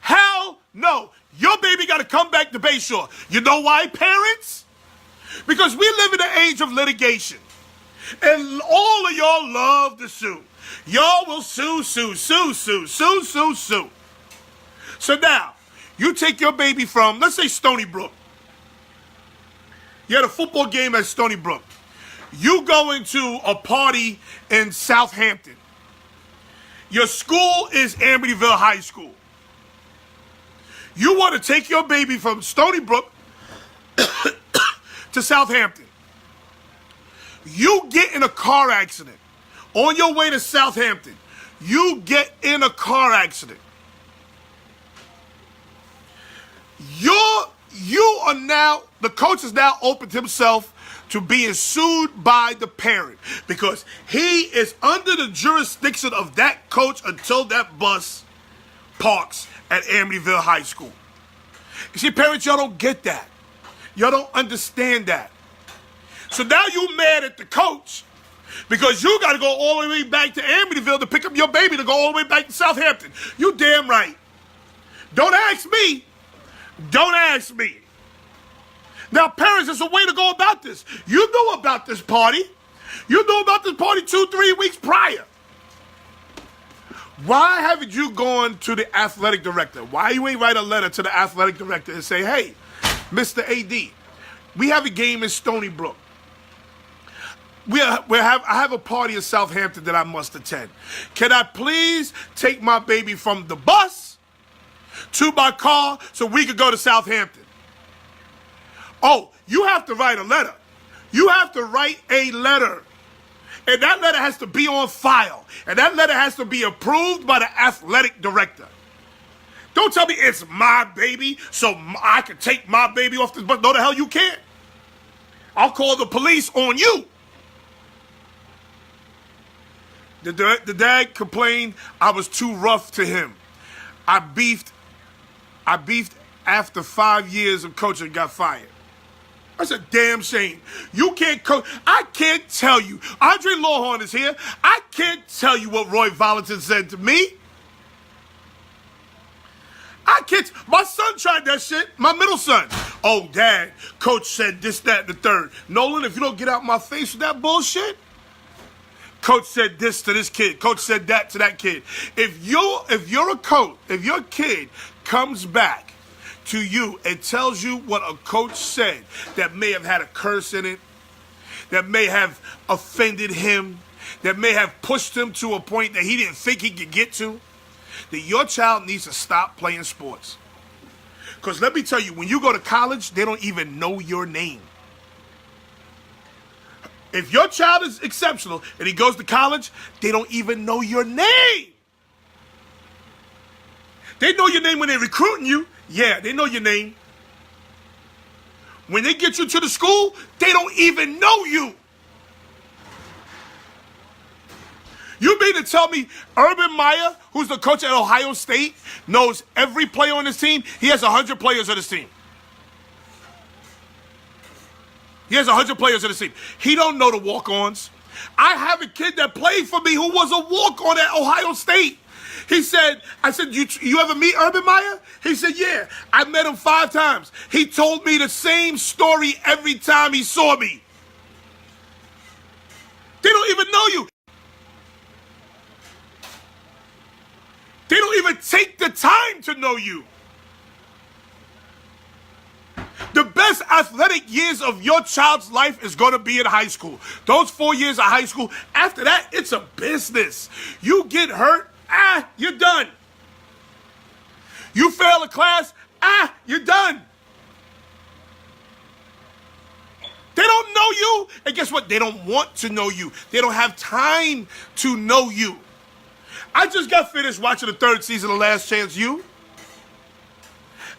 Hell no. Your baby got to come back to Bayshore. You know why, parents? Because we live in the age of litigation. And all of y'all love to sue. Y'all will sue. So now, you take your baby from, let's say, Stony Brook. You had a football game at Stony Brook. You go into a party in Southampton. Your school is Amityville High School. You want to take your baby from Stony Brook to Southampton. You get in a car accident on your way to Southampton. you get in a car accident, the coach has now opened himself to being sued by the parent because he is under the jurisdiction of that coach until that bus parks at Amityville High School. You see, parents, y'all don't get that. Y'all don't understand that. So now you mad at the coach because you got to go all the way back to Amityville to pick up your baby to go all the way back to Southampton. You damn right. Don't ask me. Don't ask me. Now, parents, there's a way to go about this. You knew about this party. You knew about this party 2-3 weeks prior. Why haven't you gone to the athletic director? Why you ain't write a letter to the athletic director and say, hey, Mr. AD, we have a game in Stony Brook. I have a party in Southampton that I must attend. Can I please take my baby from the bus to my car so we could go to Southampton? Oh, you have to write a letter. You have to write a letter. And that letter has to be on file. And that letter has to be approved by the athletic director. Don't tell me it's my baby so I can take my baby off this bus. No, the hell you can't. I'll call the police on you. The dad complained I was too rough to him. I beefed after 5 years of coaching and got fired. That's a damn shame. You can't coach. I can't tell you. Andre Lawhorn is here. I can't tell you what Roy Valentin said to me. I can't. My son tried that shit. My middle son. Oh, Dad, coach said this, that, and the third. Nolan, if you don't get out my face with that bullshit, coach said this to this kid. Coach said that to that kid. If you're a coach, if your kid comes back to you and tells you what a coach said that may have had a curse in it, that may have offended him, that may have pushed him to a point that he didn't think he could get to, then your child needs to stop playing sports. Because let me tell you, when you go to college, they don't even know your name. If your child is exceptional and he goes to college, they don't even know your name. They know your name when they're recruiting you. Yeah, they know your name. When they get you to the school, they don't even know you. You mean to tell me Urban Meyer, who's the coach at Ohio State, knows every player on his team? He has 100 players on his team. He has 100 players on his team. He don't know the walk-ons. I have a kid that played for me who was a walk-on at Ohio State. He said, I said, you ever meet Urban Meyer? He said, yeah, I met him 5 times. He told me the same story every time he saw me. They don't even know you. They don't even take the time to know you. The best athletic years of your child's life is going to be in high school. Those 4 years of high school, after that, it's a business. You get hurt, you're done. You fail a class, you're done. They don't know you, and guess what? They don't want to know you. They don't have time to know you. I just got finished watching the 3rd season of Last Chance U.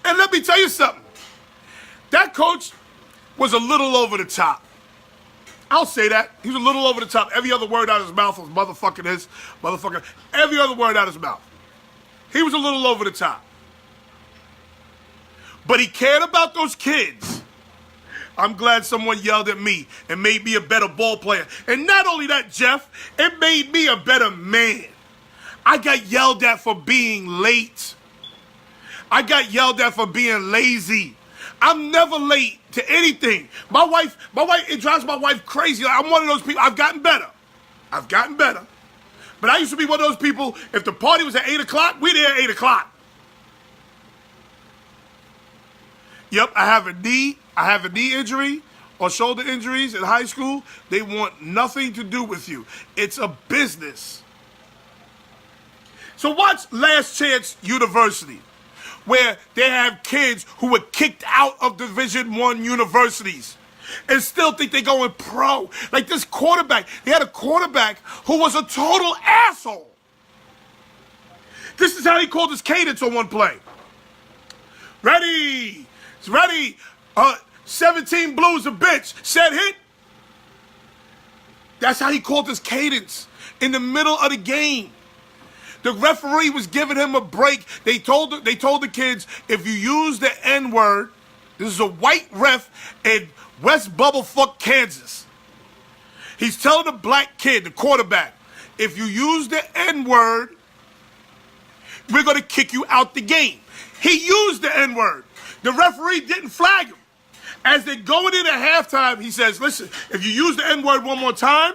And let me tell you something. That coach was a little over the top. I'll say that. He was a little over the top. Every other word out of his mouth was motherfucking this, motherfucker. Every other word out of his mouth. He was a little over the top. But he cared about those kids. I'm glad someone yelled at me and made me a better ball player. And not only that, Jeff, it made me a better man. I got yelled at for being late. I got yelled at for being lazy. I'm never late to anything. My wife, it drives my wife crazy. I'm one of those people. I've gotten better. But I used to be one of those people, if the party was at 8 o'clock, we're there at 8 o'clock. Yep, I have a knee injury or shoulder injuries in high school. They want nothing to do with you. It's a business. So watch Last Chance University, where they have kids who were kicked out of Division I universities and still think they're going pro. Like this quarterback. They had a quarterback who was a total asshole. This is how he called his cadence on one play. Ready. It's ready. 17 blues a bitch. Set hit. That's how he called his cadence in the middle of the game. The referee was giving him a break. They told the kids, if you use the N-word, this is a white ref in West Bubblefuck, Kansas. He's telling the black kid, the quarterback, if you use the N-word, we're going to kick you out the game. He used the N-word. The referee didn't flag him. As they're going in at halftime, he says, listen, if you use the N-word one more time,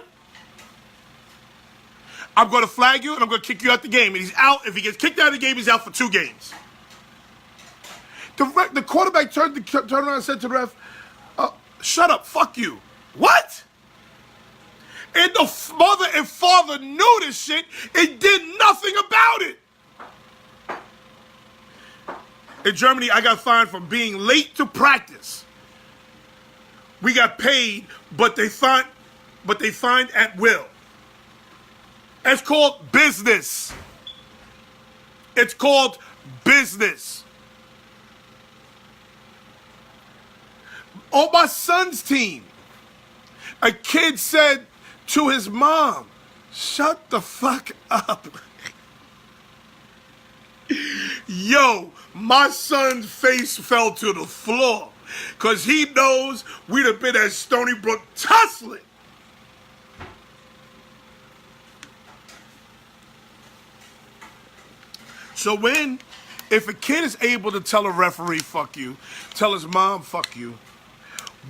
I'm going to flag you and I'm going to kick you out the game. And he's out. If he gets kicked out of the game, he's out for 2 games. The quarterback turned around and said to the ref, shut up, fuck you. What? And the mother and father knew this shit and did nothing about it. In Germany, I got fined for being late to practice. We got paid, but they fined at will. It's called business. It's called business. On my son's team, a kid said to his mom, shut the fuck up. Yo, my son's face fell to the floor because he knows we'd have been at Stony Brook tussling. So if a kid is able to tell a referee, fuck you, tell his mom, fuck you,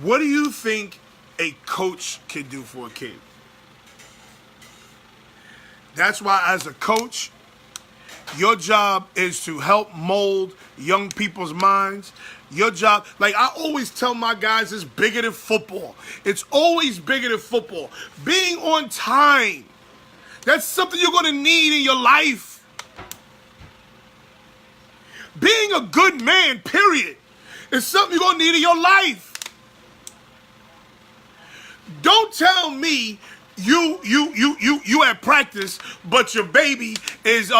what do you think a coach can do for a kid? That's why as a coach, your job is to help mold young people's minds. Your job, like I always tell my guys, it's bigger than football. It's always bigger than football. Being on time, that's something you're going to need in your life. Being a good man, period, is something you're going to need in your life. Don't tell me you at practice, but your baby is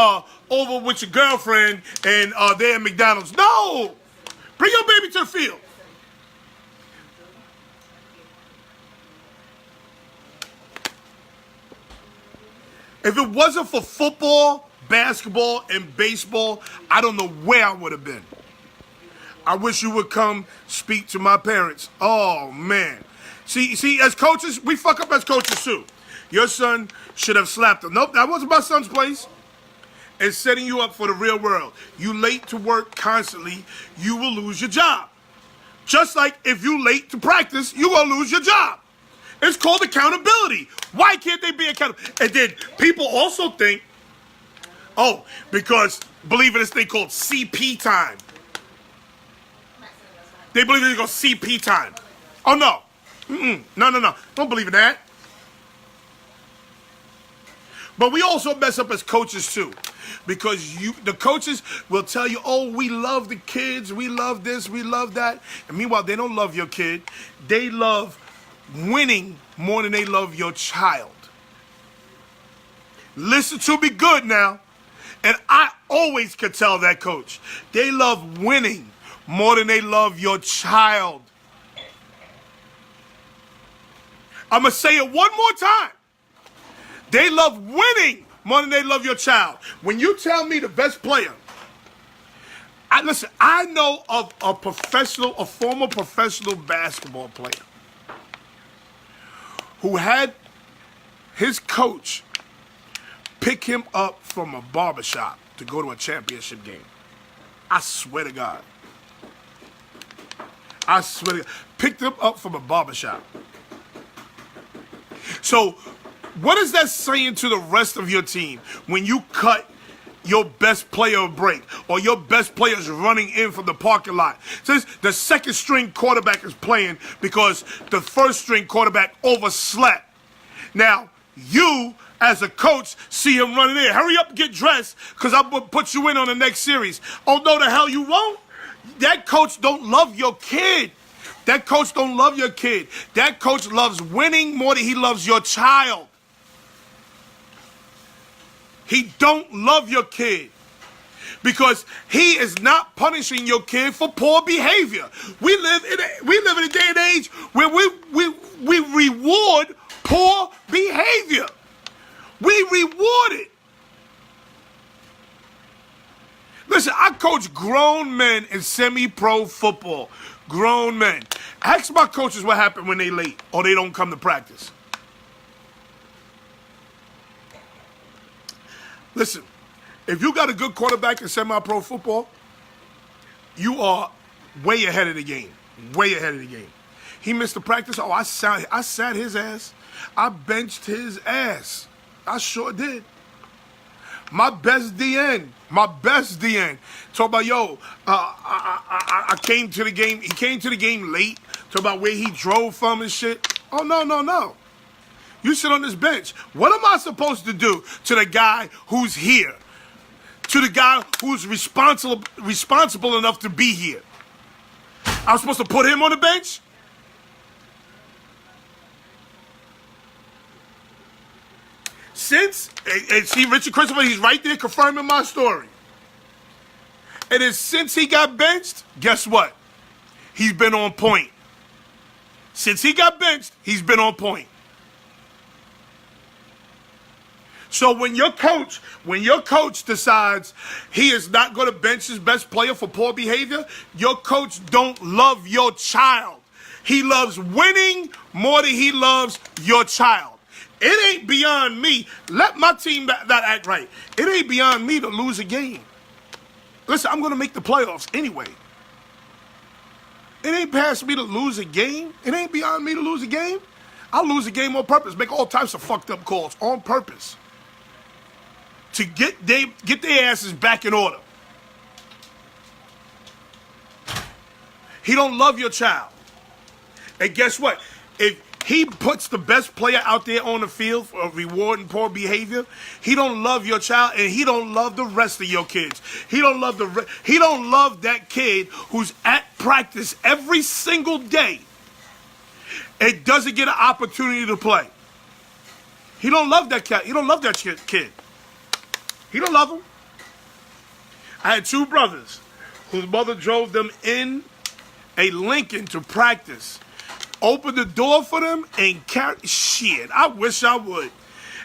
over with your girlfriend and they're at McDonald's. No! Bring your baby to the field. If it wasn't for football, basketball, and baseball, I don't know where I would have been. I wish you would come speak to my parents. Oh, man. See, as coaches, we fuck up as coaches, too. Your son should have slapped him. Nope, that wasn't my son's place. It's setting you up for the real world. You late to work constantly, you will lose your job. Just like if you late to practice, you will lose your job. It's called accountability. Why can't they be accountable? And then people also think, oh, because believe in this thing called CP time. They believe in this called CP time. Oh, no. No. Don't believe in that. But we also mess up as coaches too. Because the coaches will tell you, oh, we love the kids, we love this, we love that. And meanwhile, they don't love your kid. They love winning more than they love your child. Listen to me good now. And I always could tell that coach. They love winning more than they love your child. I'm going to say it one more time. They love winning more than they love your child. When you tell me the best player, I know of a former professional basketball player who had his coach pick him up from a barbershop to go to a championship game. I swear to God. I swear to God. Picked him up from a barbershop. So, what is that saying to the rest of your team when you cut your best player a break or your best player is running in from the parking lot? Since the second string quarterback is playing because the first string quarterback overslept. Now, you as a coach see him running in. Hurry up and get dressed because I'm going to put you in on the next series. Oh, no, the hell you won't. That coach don't love your kid. That coach don't love your kid. That coach loves winning more than he loves your child. He don't love your kid. because he is not punishing your kid for poor behavior. We live in a day and age where we reward poor behavior. We reward it. Listen, I coach grown men in semi-pro football. Grown men. Ask my coaches what happened when they late or they don't come to practice. Listen, if you got a good quarterback in semi-pro football, you are way ahead of the game. Way ahead of the game. He missed the practice. Oh, I sat his ass. I benched his ass. I sure did. My best DN. Talk about, I came to the game. He came to the game late. Talk about where he drove from and shit. Oh, no. You sit on this bench. What am I supposed to do to the guy who's here? To the guy who's responsible enough to be here? I'm supposed to put him on the bench? And see, Richard Christopher, he's right there confirming my story. And then since he got benched, guess what? He's been on point. Since he got benched, he's been on point. So when your coach decides he is not going to bench his best player for poor behavior, your coach don't love your child. He loves winning more than he loves your child. It ain't beyond me. Let my team not act right. It ain't beyond me to lose a game. Listen, I'm going to make the playoffs anyway. It ain't past me to lose a game. It ain't beyond me to lose a game. I'll lose a game on purpose. Make all types of fucked up calls on purpose. To get their asses back in order. He don't love your child. And guess what? If he puts the best player out there on the field for rewarding poor behavior, he don't love your child, and he don't love the rest of your kids. He don't love that kid who's at practice every single day and doesn't get an opportunity to play. He don't love that kid. He don't love that kid. He don't love him. I had two brothers whose mother drove them in a Lincoln to practice. Opened the door for them and carried, shit, I wish I would.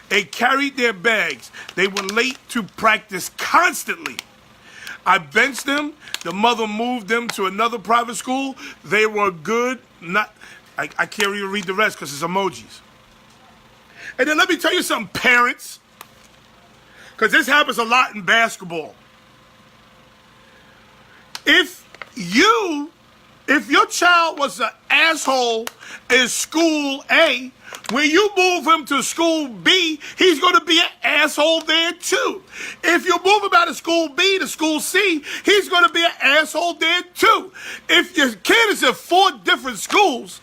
And carried their bags. They were late to practice constantly. I benched them. The mother moved them to another private school. They were good. I can't even read the rest because it's emojis. And then let me tell you something, parents. Because this happens a lot in basketball. If your child was an asshole in school A, when you move him to school B, he's going to be an asshole there too. If you move him out of school B to school C, he's going to be an asshole there too. If your kid is in 4 different schools,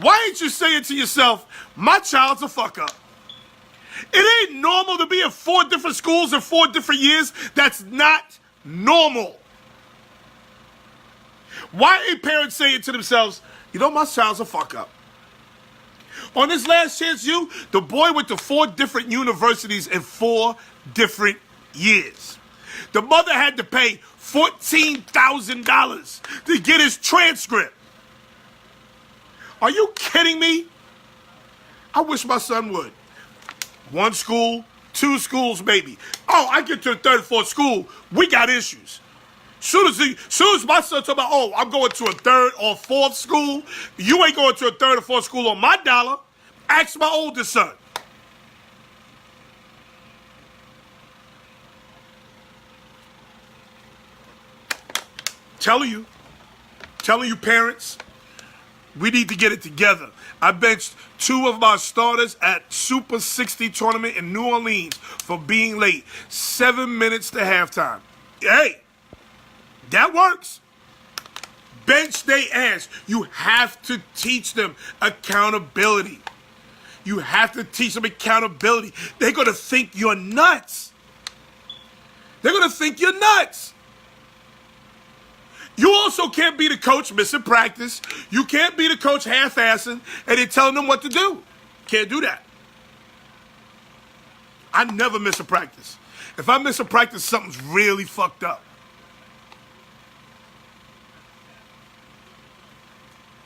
why ain't you saying to yourself, my child's a fuck up? It ain't normal to be in 4 different schools in 4 different years. That's not normal. Why ain't parents saying to themselves, my child's a fuck up? On this last chance you, the boy went to 4 different universities in 4 different years. The mother had to pay $14,000 to get his transcript. Are you kidding me? I wish my son would. 1 school, 2 schools maybe. Oh, I get to the 3rd, 4th school, we got issues. Soon as my son talk about, I'm going to a 3rd or 4th school, you ain't going to a 3rd or 4th school on my dollar. Ask my oldest son. Telling you parents, we need to get it together. I benched 2 of my starters at Super 60 tournament in New Orleans for being late. 7 minutes to halftime. Hey, that works. Bench they ass. You have to teach them accountability. You have to teach them accountability. They're going to think you're nuts. They're going to think you're nuts. You also can't be the coach missing practice. You can't be the coach half-assing and then telling them what to do. Can't do that. I never miss a practice. If I miss a practice, something's really fucked up.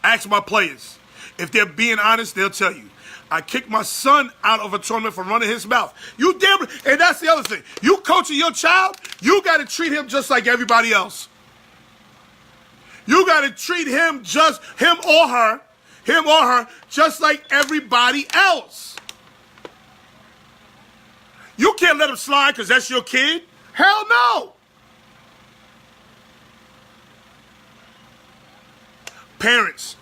Ask my players. If they're being honest, they'll tell you. I kicked my son out of a tournament for running his mouth. You damn, and that's the other thing. You coaching your child, you got to treat him just like everybody else. You got to treat him or her, just like everybody else. You can't let him slide because that's your kid. Hell no. Parents.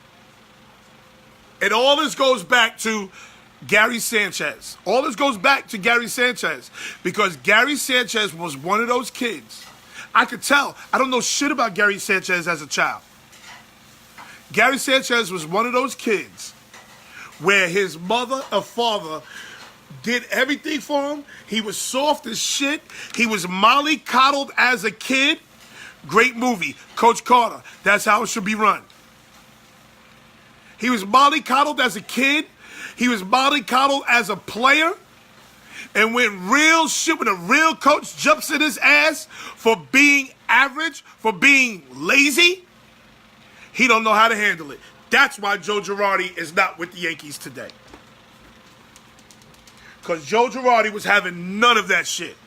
And all this goes back to Gary Sanchez. All this goes back to Gary Sanchez. Because Gary Sanchez was one of those kids. I could tell. I don't know shit about Gary Sanchez as a child. Gary Sanchez was one of those kids where his mother or father did everything for him. He was soft as shit. He was mollycoddled as a kid. Great movie, Coach Carter. That's how it should be run. He was mollycoddled as a kid. He was mollycoddled as a player. And when real shit, when a real coach jumps in his ass for being average, for being lazy, he don't know how to handle it. That's why Joe Girardi is not with the Yankees today. Because Joe Girardi was having none of that shit.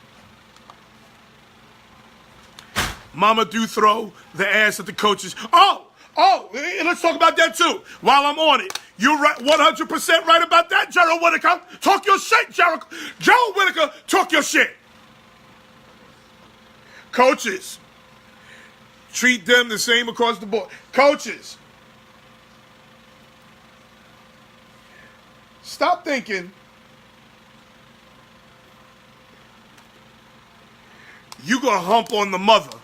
Mama do throw the ass at the coaches. Oh, let's talk about that too. While I'm on it, you're right, 100% right about that, Gerald Whitaker. Talk your shit, Gerald Whitaker. Talk your shit. Coaches, treat them the same across the board. Coaches, stop thinking you're gonna hump on the mother.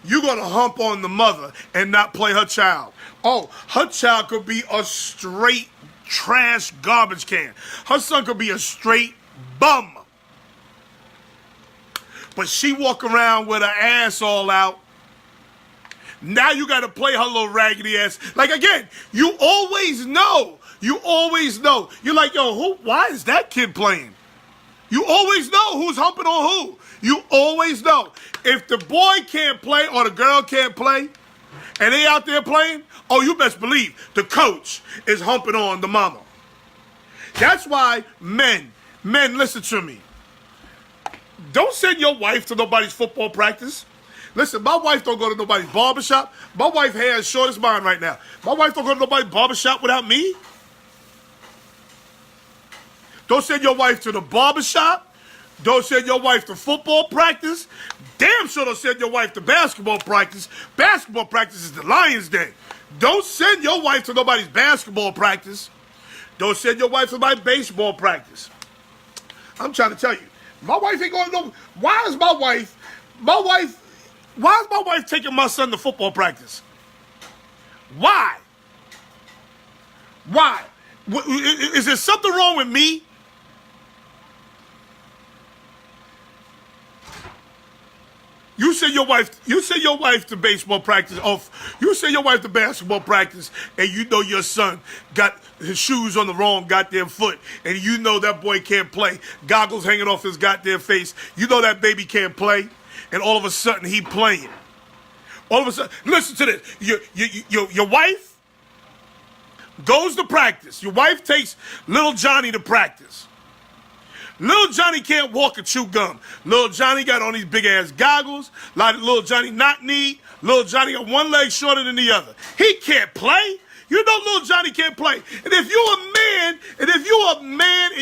You're going to hump on the mother and not play her child. Oh, her child could be a straight trash garbage can. Her son could be a straight bum. But she walk around with her ass all out. Now you got to play her little raggedy ass. Like, again, you always know. You always know. You're like, yo, why is that kid playing? You always know who's humping on who. You always know. If the boy can't play or the girl can't play, and they out there playing, oh, you best believe the coach is humping on the mama. That's why men, listen to me. Don't send your wife to nobody's football practice. Listen, my wife don't go to nobody's barbershop. My wife hair is short as mine right now. My wife don't go to nobody's barbershop without me. Don't send your wife to the barbershop. Don't send your wife to football practice. Damn sure don't send your wife to basketball practice. Basketball practice is the Lions' day. Don't send your wife to nobody's basketball practice. Don't send your wife to my baseball practice. I'm trying to tell you, my wife ain't going to know. Why is my wife taking my son to football practice? Why? Why? Is there something wrong with me? You send your wife to baseball practice. You send your wife to basketball practice, and you know your son got his shoes on the wrong goddamn foot, and you know that boy can't play. Goggles hanging off his goddamn face. You know that baby can't play, and all of a sudden he playing. All of a sudden, listen to this. Your wife goes to practice. Your wife takes little Johnny to practice. Little Johnny can't walk and chew gum. Little Johnny got on these big-ass goggles. Like little Johnny knock-kneed. Little Johnny got one leg shorter than the other. He can't play. You know little Johnny can't play. And if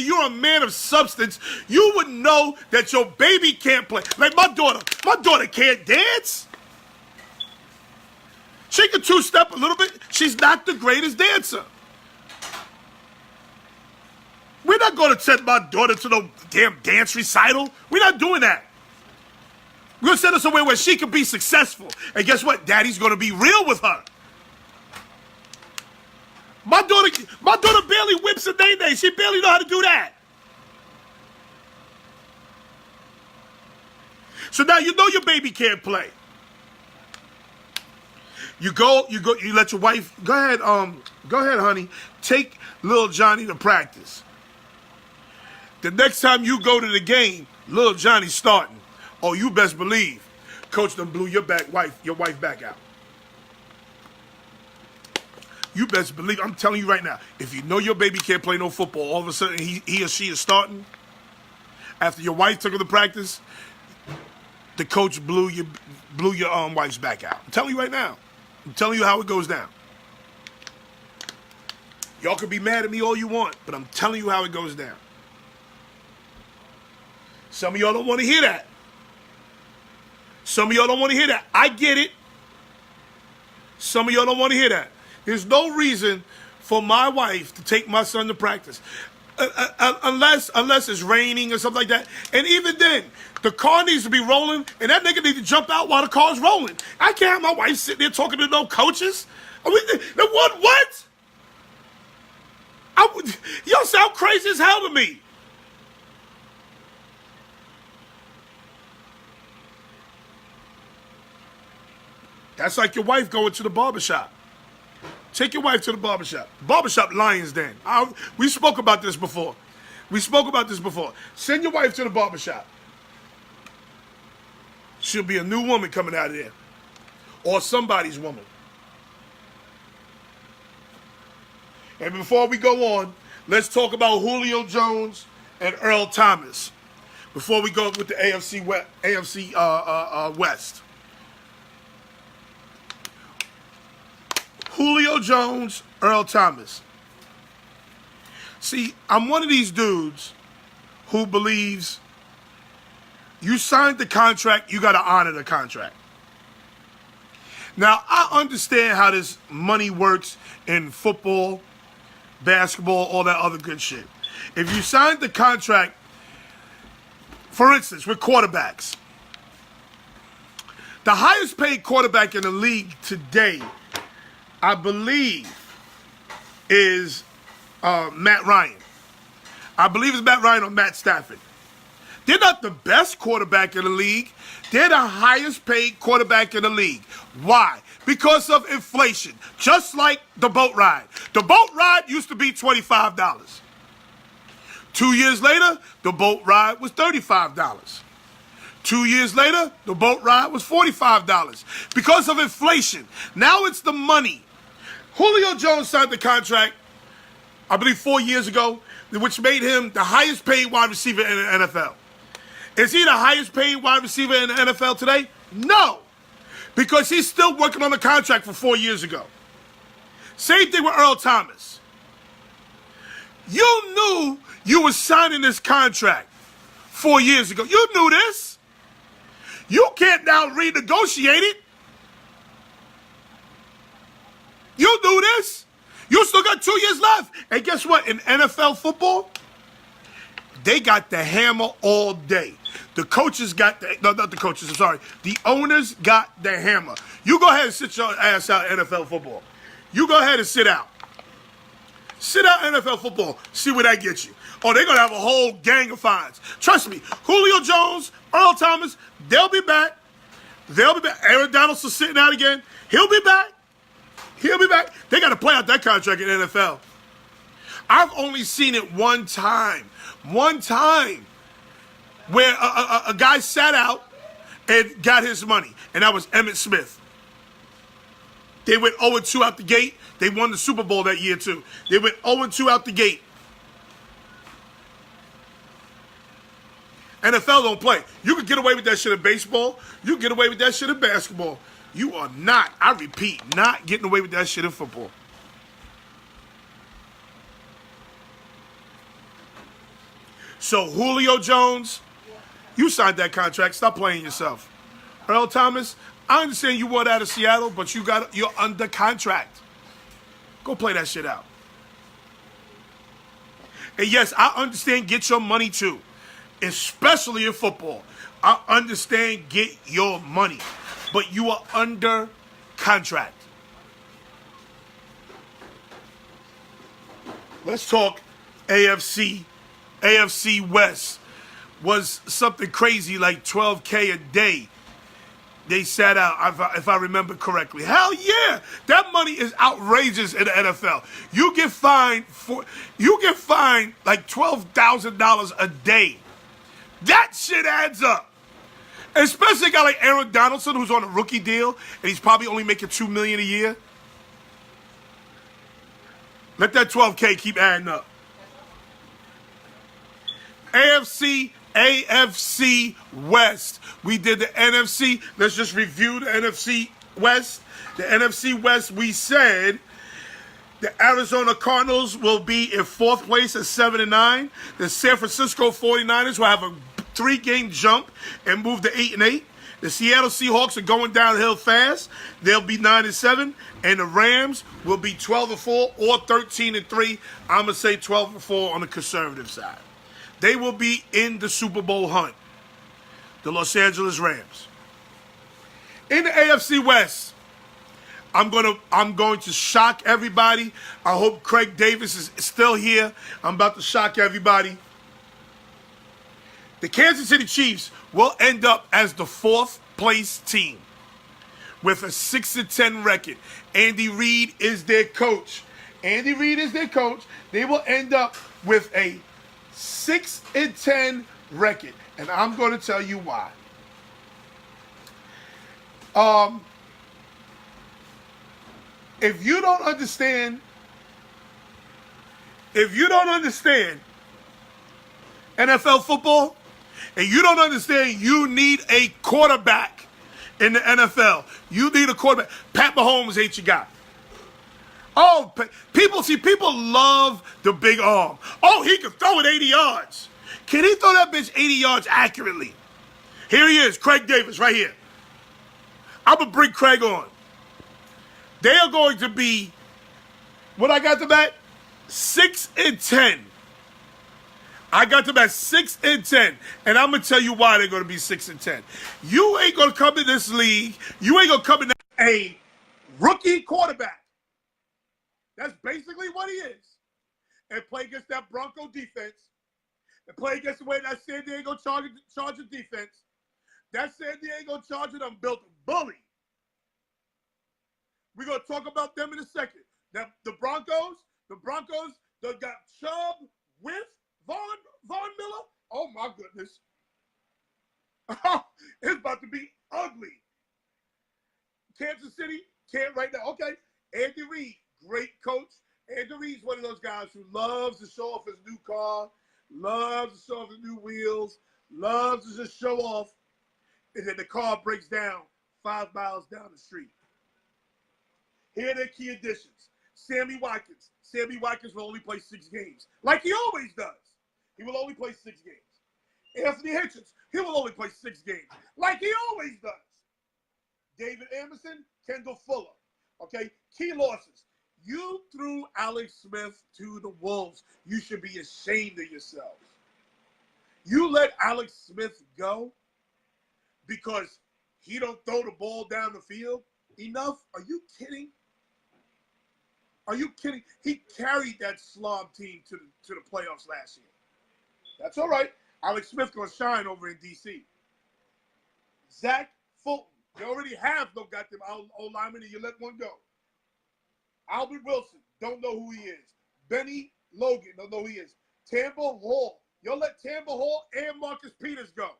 you're a man of substance, you would know that your baby can't play. Like my daughter can't dance. She can two-step a little bit. She's not the greatest dancer. We're not going to send my daughter to no damn dance recital. We're not doing that. We're going to send her somewhere where she can be successful. And guess what? Daddy's going to be real with her. My daughter barely whips a day-day. She barely know how to do that. So now you know your baby can't play. You let your wife, go ahead, honey, take little Johnny to practice. The next time you go to the game, little Johnny's starting. Oh, you best believe, coach done blew your wife back out. You best believe, I'm telling you right now, if you know your baby can't play no football, all of a sudden he or she is starting, after your wife took her to practice, the coach blew your wife's back out. I'm telling you right now. I'm telling you how it goes down. Y'all can be mad at me all you want, but I'm telling you how it goes down. Some of y'all don't want to hear that. Some of y'all don't want to hear that. I get it. Some of y'all don't want to hear that. There's no reason for my wife to take my son to practice. Unless it's raining or something like that. And even then, the car needs to be rolling, and that nigga needs to jump out while the car's rolling. I can't have my wife sitting there talking to no coaches. I mean, what? Y'all sound crazy as hell to me. That's like your wife going to the barbershop. Take your wife to the barbershop. Barbershop Lions Den. We spoke about this before. Send your wife to the barbershop. She'll be a new woman coming out of there. Or somebody's woman. And before we go on, let's talk about Julio Jones and Earl Thomas. Before we go with the AFC West. Julio Jones, Earl Thomas. See, I'm one of these dudes who believes you signed the contract, you got to honor the contract. Now, I understand how this money works in football, basketball, all that other good shit. If you signed the contract, for instance, with quarterbacks, the highest paid quarterback in the league today, I believe, is Matt Ryan. I believe it's Matt Ryan or Matt Stafford. They're not the best quarterback in the league. They're the highest paid quarterback in the league. Why? Because of inflation. Just like the boat ride. The boat ride used to be $25. 2 years later, the boat ride was $35. 2 years later, the boat ride was $45. Because of inflation. Now it's the money. Julio Jones signed the contract, I believe 4 years ago, which made him the highest paid wide receiver in the NFL. Is he the highest paid wide receiver in the NFL today? No. Because he's still working on the contract from 4 years ago. Same thing with Earl Thomas. You knew you were signing this contract 4 years ago. You knew this. You can't now renegotiate it. You knew this. You still got 2 years left. And guess what? In NFL football, they got the hammer all day. The coaches got not the coaches, I'm sorry. The owners got the hammer. You go ahead and sit your ass out in NFL football. You go ahead and sit out. Sit out NFL football. See where that gets you. Oh, they're going to have a whole gang of fines. Trust me. Julio Jones, Earl Thomas, they'll be back. Aaron Donaldson sitting out again. He'll be back. They got to play out that contract in the NFL. I've only seen it one time. Where a guy sat out and got his money. And that was Emmitt Smith. They went 0-2 out the gate. They won the Super Bowl that year, too. They went 0-2 out the gate. NFL don't play. You can get away with that shit in baseball. You can get away with that shit in basketball. You are not, I repeat, not getting away with that shit in football. So, Julio Jones, you signed that contract. Stop playing yourself. Earl Thomas, I understand you want out of Seattle, but you're under contract. Go play that shit out. And yes, I understand get your money too, especially in football. I understand get your money, but you are under contract. Let's talk AFC West. Was something crazy like $12K a day They sat out, if I remember correctly. Hell yeah, that money is outrageous in the NFL. You get fined like $12,000 a day. That shit adds up. Especially a guy like Aaron Donaldson, who's on a rookie deal, and he's probably only making $2 million a year. Let that 12K keep adding up. AFC West. We did the NFC. Let's just review the NFC West. The NFC West, we said the Arizona Cardinals will be in fourth place at 7-9. The San Francisco 49ers will have a 3-game jump and move to 8-8. The Seattle Seahawks are going downhill fast. They'll be 9-7, and the Rams will be 12-4 or 13-3. I'm gonna say 12-4 on the conservative side. They will be in the Super Bowl hunt. The Los Angeles Rams. In the AFC West, I'm going to shock everybody. I hope Craig Davis is still here. I'm about to shock everybody. The Kansas City Chiefs will end up as the 4th place team with a 6-10 record. Andy Reid is their coach. They will end up with a 6-10 record, and I'm going to tell you why. If you don't understand NFL football, and you don't understand you need a quarterback in the NFL, you need a quarterback. Pat Mahomes ain't your guy. Oh, people love the big arm. Oh, he can throw it 80 yards. Can he throw that bitch 80 yards accurately? Here he is, Craig Davis, right here. I'm going to bring Craig on. They are going to be, what I got them at? 6-10. I got them at 6-10. And I'm going to tell you why they're going to be 6-10. You ain't going to come in this league. You ain't going to come in a rookie quarterback. That's basically what he is. And play against that Bronco defense. And play against the way that San Diego Charger defense. That San Diego Charger done built a bully. We're going to talk about them in a second. The Broncos, they got Chubb with Von Miller. Oh, my goodness. It's about to be ugly. Kansas City, can't right now. Okay, Andy Reid, great coach. Andy Reid's one of those guys who loves to show off his new car, loves to show off his new wheels, loves to just show off, and then the car breaks down 5 miles down the street. Here are their key additions. Sammy Watkins. Sammy Watkins will only play 6 games, like he always does. He will only play 6 games. Anthony Hitchens, he will only play 6 games, like he always does. David Anderson, Kendall Fuller. Okay, key losses. You threw Alex Smith to the Wolves. You should be ashamed of yourselves. You let Alex Smith go because he don't throw the ball down the field enough? Are you kidding? Are you kidding? He carried that slob team to the playoffs last year. That's all right. Alex Smith going to shine over in D.C. Zach Fulton. You already have no goddamn O-lineman and you let one go. Albert Wilson. Don't know who he is. Benny Logan. Don't know who he is. Tampa Hall. You'll let Tampa Hall and Marcus Peters go.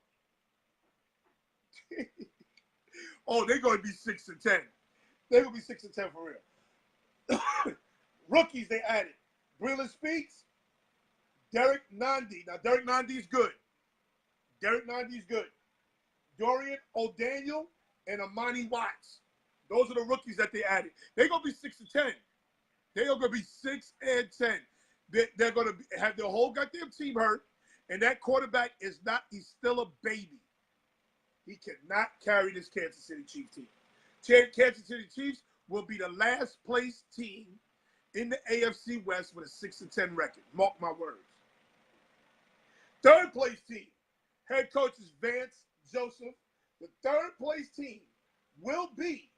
Oh, they're going to be 6-10. They're going to be 6-10 for real. Rookies they added. Breland Speaks, Derek Nandi. Now, Derek Nandi's good. Dorian O'Daniel and Amani Watts. Those are the rookies that they added. They're going to be 6-10. They're going to be 6-10. They're going to have their whole goddamn team hurt, and that quarterback is not, he's still a baby. He cannot carry this Kansas City Chiefs team. Kansas City Chiefs will be the last place team in the AFC West with a 6-10 record. Mark my words. Third place team, head coach is Vance Joseph. The third place team will be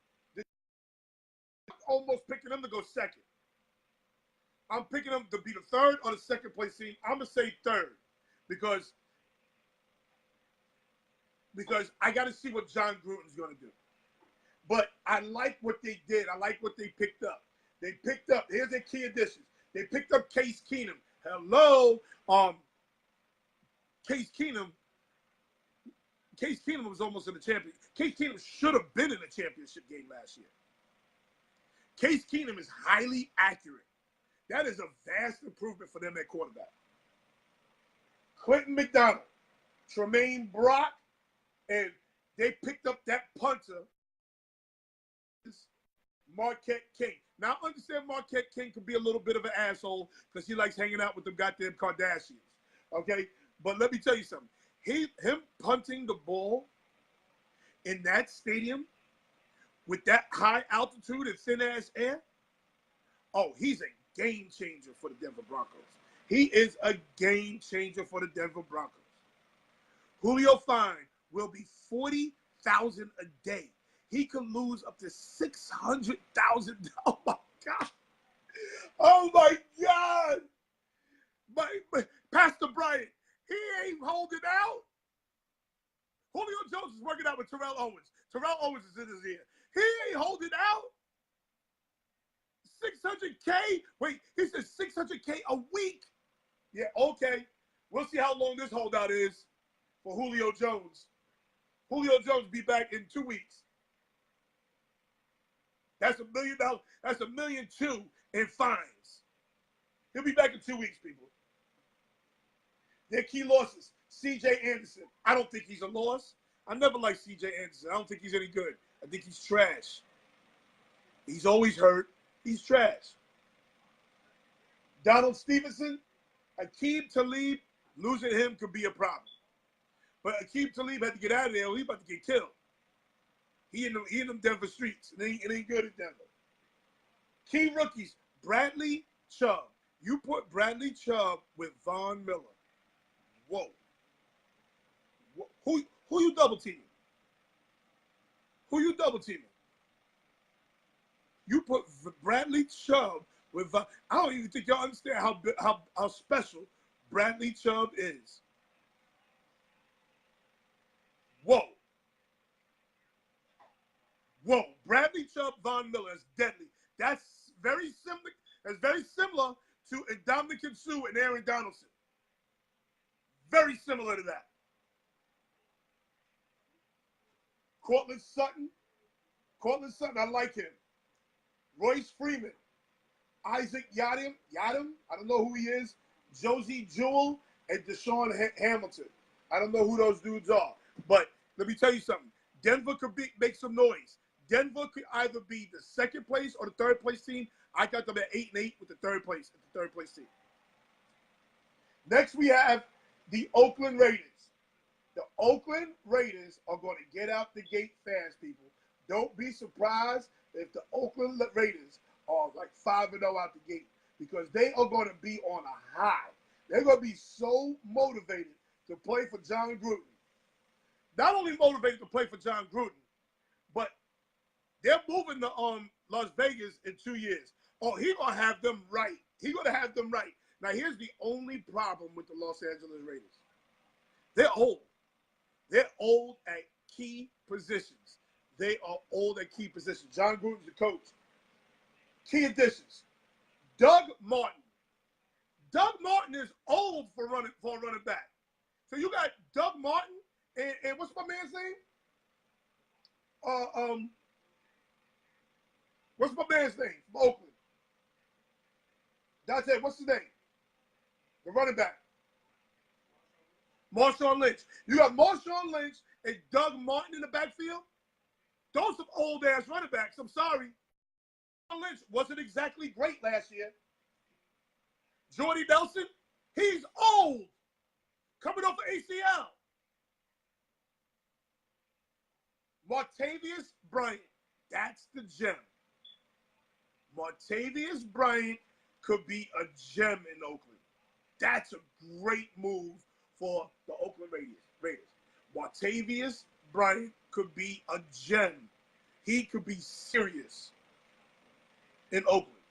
almost picking them to go second. I'm picking them to be the third or the second place team. I'm going to say third because because I got to see what John Gruden's going to do. But I like what they did. I like what they picked up. They picked up, here's their key additions. They picked up Case Keenum. Hello. Case Keenum was almost in the championship. Case Keenum should have been in the championship game last year. Case Keenum is highly accurate. That is a vast improvement for them at quarterback. Clinton McDonald, Tremaine Brock, and they picked up that punter, Marquette King. Now, I understand Marquette King could be a little bit of an asshole because he likes hanging out with them goddamn Kardashians, okay? But let me tell you something. Him punting the ball in that stadium with that high altitude and thin-ass air, oh, he's a game changer for the Denver Broncos. He is a game changer for the Denver Broncos. Julio Fine will be $40,000 a day. He could lose up to $600,000. Oh my God! Oh my God! My Pastor Bryant, he ain't holding out. Julio Jones is working out with Terrell Owens. Terrell Owens is in his ear. He ain't holding out. $600K? Wait, he said $600K a week. Yeah, okay. We'll see how long this holdout is for Julio Jones. Julio Jones will be back in 2 weeks. That's $1 million. That's $1.2 million in fines. He'll be back in 2 weeks, people. Their key losses. C.J. Anderson. I don't think he's a loss. I never liked C.J. Anderson. I don't think he's any good. I think he's trash. He's always hurt. He's trash. Donald Stevenson, Aqib Talib, losing him could be a problem. But Aqib Talib had to get out of there or he's about to get killed. He in them Denver streets. It ain't good in Denver. Key rookies, Bradley Chubb. You put Bradley Chubb with Von Miller. Whoa. Who you double teaming? Who you double teaming? You put Bradley Chubb with Von. I don't even think y'all understand how special Bradley Chubb is. Whoa. Whoa, Bradley Chubb, Von Miller is deadly. That's very similar. That's very similar to Ndamukong Suh and Aaron Donaldson. Very similar to that. Cortland Sutton, I like him. Royce Freeman, Isaac Yadim, I don't know who he is. Josie Jewell and Deshaun Hamilton. I don't know who those dudes are. But let me tell you something. Denver could make some noise. Denver could either be the second place or the third place team. I got them at 8-8 with the third place team. Next, we have the Oakland Raiders. The Oakland Raiders are going to get out the gate fast, people. Don't be surprised if the Oakland Raiders are like 5-0 out the gate because they are going to be on a high. They're going to be so motivated to play for John Gruden. Not only motivated to play for John Gruden, but they're moving to Las Vegas in 2 years. Oh, he's going to have them right. He's going to have them right. Now, here's the only problem with the Los Angeles Raiders. They're old. They're old at key positions. They are old at key positions. John Gruden's the coach. Key additions. Doug Martin. Doug Martin is old for a running back. So you got Doug Martin and what's my man's name? What's my man's name from Oakland? Dante, what's his name? The running back. Marshawn Lynch. You got Marshawn Lynch and Doug Martin in the backfield? Those some old-ass running backs. I'm sorry. Marshawn Lynch wasn't exactly great last year. Jordy Nelson, he's old. Coming off of ACL. Martavius Bryant, that's the gem. Martavius Bryant could be a gem in Oakland. That's a great move for the Oakland Raiders. Martavius Bryant could be a gem. He could be serious in Oakland.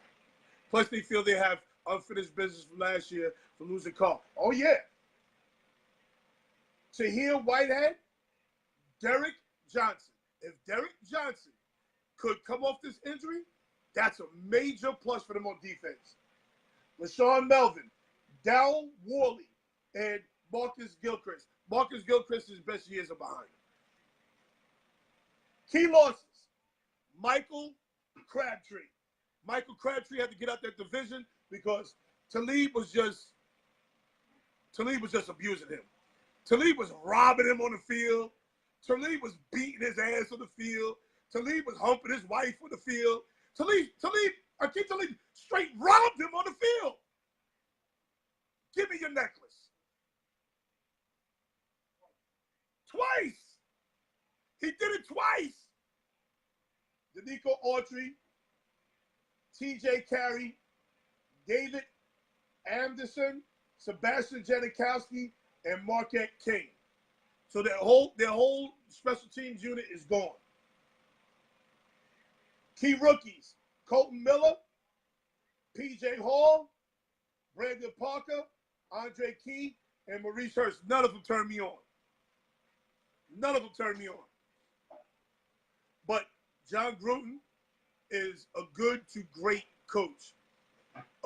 Plus, they feel they have unfinished business from last year for losing Carr. Oh, yeah. Tahir Whitehead, Derek Johnson. If Derek Johnson could come off this injury, that's a major plus for them on defense. LaShawn Melvin, Darryl Worley, and Marcus Gilchrist. Marcus Gilchrist's best years are behind him. Key losses. Michael Crabtree. Michael Crabtree had to get out that division because Talib was just abusing him. Talib was robbing him on the field. Talib was beating his ass on the field. Talib was humping his wife on the field. Talib straight robbed him on the field. Give me your necklace. Twice. He did it twice. Danico Autry, T.J. Carey, David Anderson, Sebastian Janikowski, and Marquette King. So their whole special teams unit is gone. Key rookies: Colton Miller, P.J. Hall, Brandon Parker, Andre Key, and Maurice Hurst. None of them turned me on. None of them turned me on. But John Gruden is a good to great coach.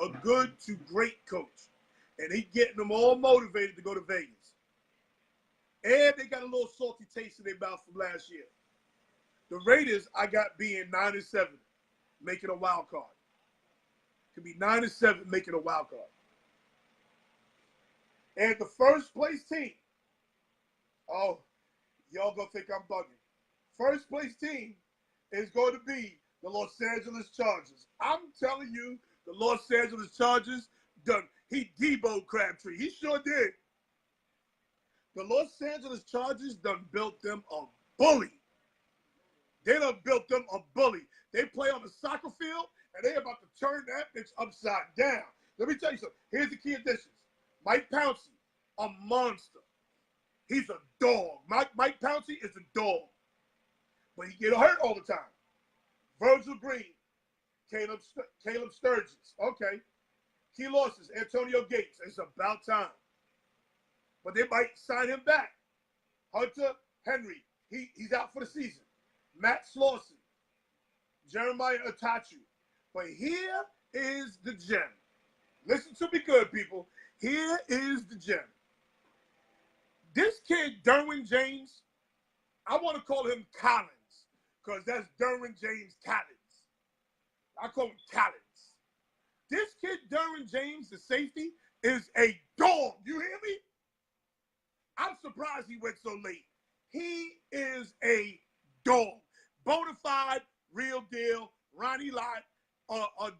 A good to great coach. And he's getting them all motivated to go to Vegas. And they got a little salty taste in their mouth from last year. The Raiders, I got being 9-7, making a wild card. Could be 9-7, making a wild card. And the first place team, oh, y'all gonna think I'm bugging. First place team is going to be the Los Angeles Chargers. I'm telling you, the Los Angeles Chargers done. He Debo Crabtree. He sure did. The Los Angeles Chargers done built them a bully. They done built them a bully. They play on the soccer field, and they about to turn that bitch upside down. Let me tell you something. Here's the key additions. Mike Pouncey, a monster. He's a dog. Mike Pouncey is a dog. But he get hurt all the time. Virgil Green, Caleb Sturgis. Okay. Key losses, Antonio Gates. It's about time. But they might sign him back. Hunter Henry, he's out for the season. Matt Slauson, Jeremiah Atachu. But here is the gem. Listen to me good, people. Here is the gem. This kid, Derwin James, I want to call him Collins because that's Derwin James Collins. I call him Collins. This kid, Derwin James, the safety, is a dog. You hear me? I'm surprised he went so late. He is a dog. Bonafide, real deal, Ronnie Lott,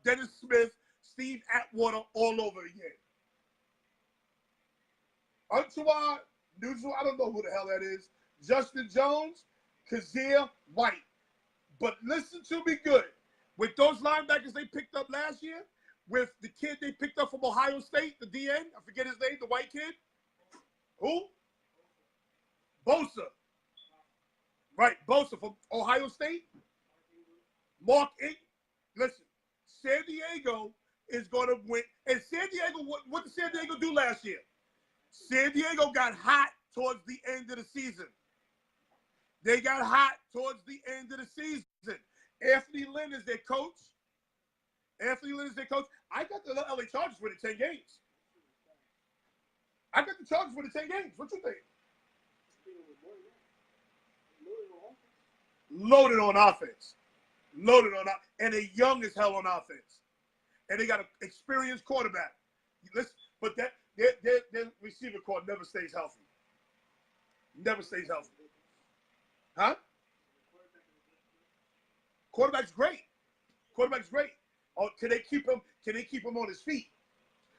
Dennis Smith, Steve Atwater, all over again. Untuar, Neutral, I don't know who the hell that is. Justin Jones, Kazir White. But listen to me good. With those linebackers they picked up last year, with the kid they picked up from Ohio State, the DN, I forget his name, the white kid. Who? Bosa. Right, Bosa from Ohio State. Mark Ingram. Listen, San Diego is going to win. And San Diego, what did San Diego do last year? San Diego got hot towards the end of the season. They got hot towards the end of the season. Anthony Lynn is their coach. I got the LA Chargers winning 10 games. I got the Chargers winning 10 games. What you think? Loaded on offense. And they're young as hell on offense. And they got an experienced quarterback. Listen, but their receiver core never stays healthy. Huh? Quarterback's great. Oh, can they keep him on his feet?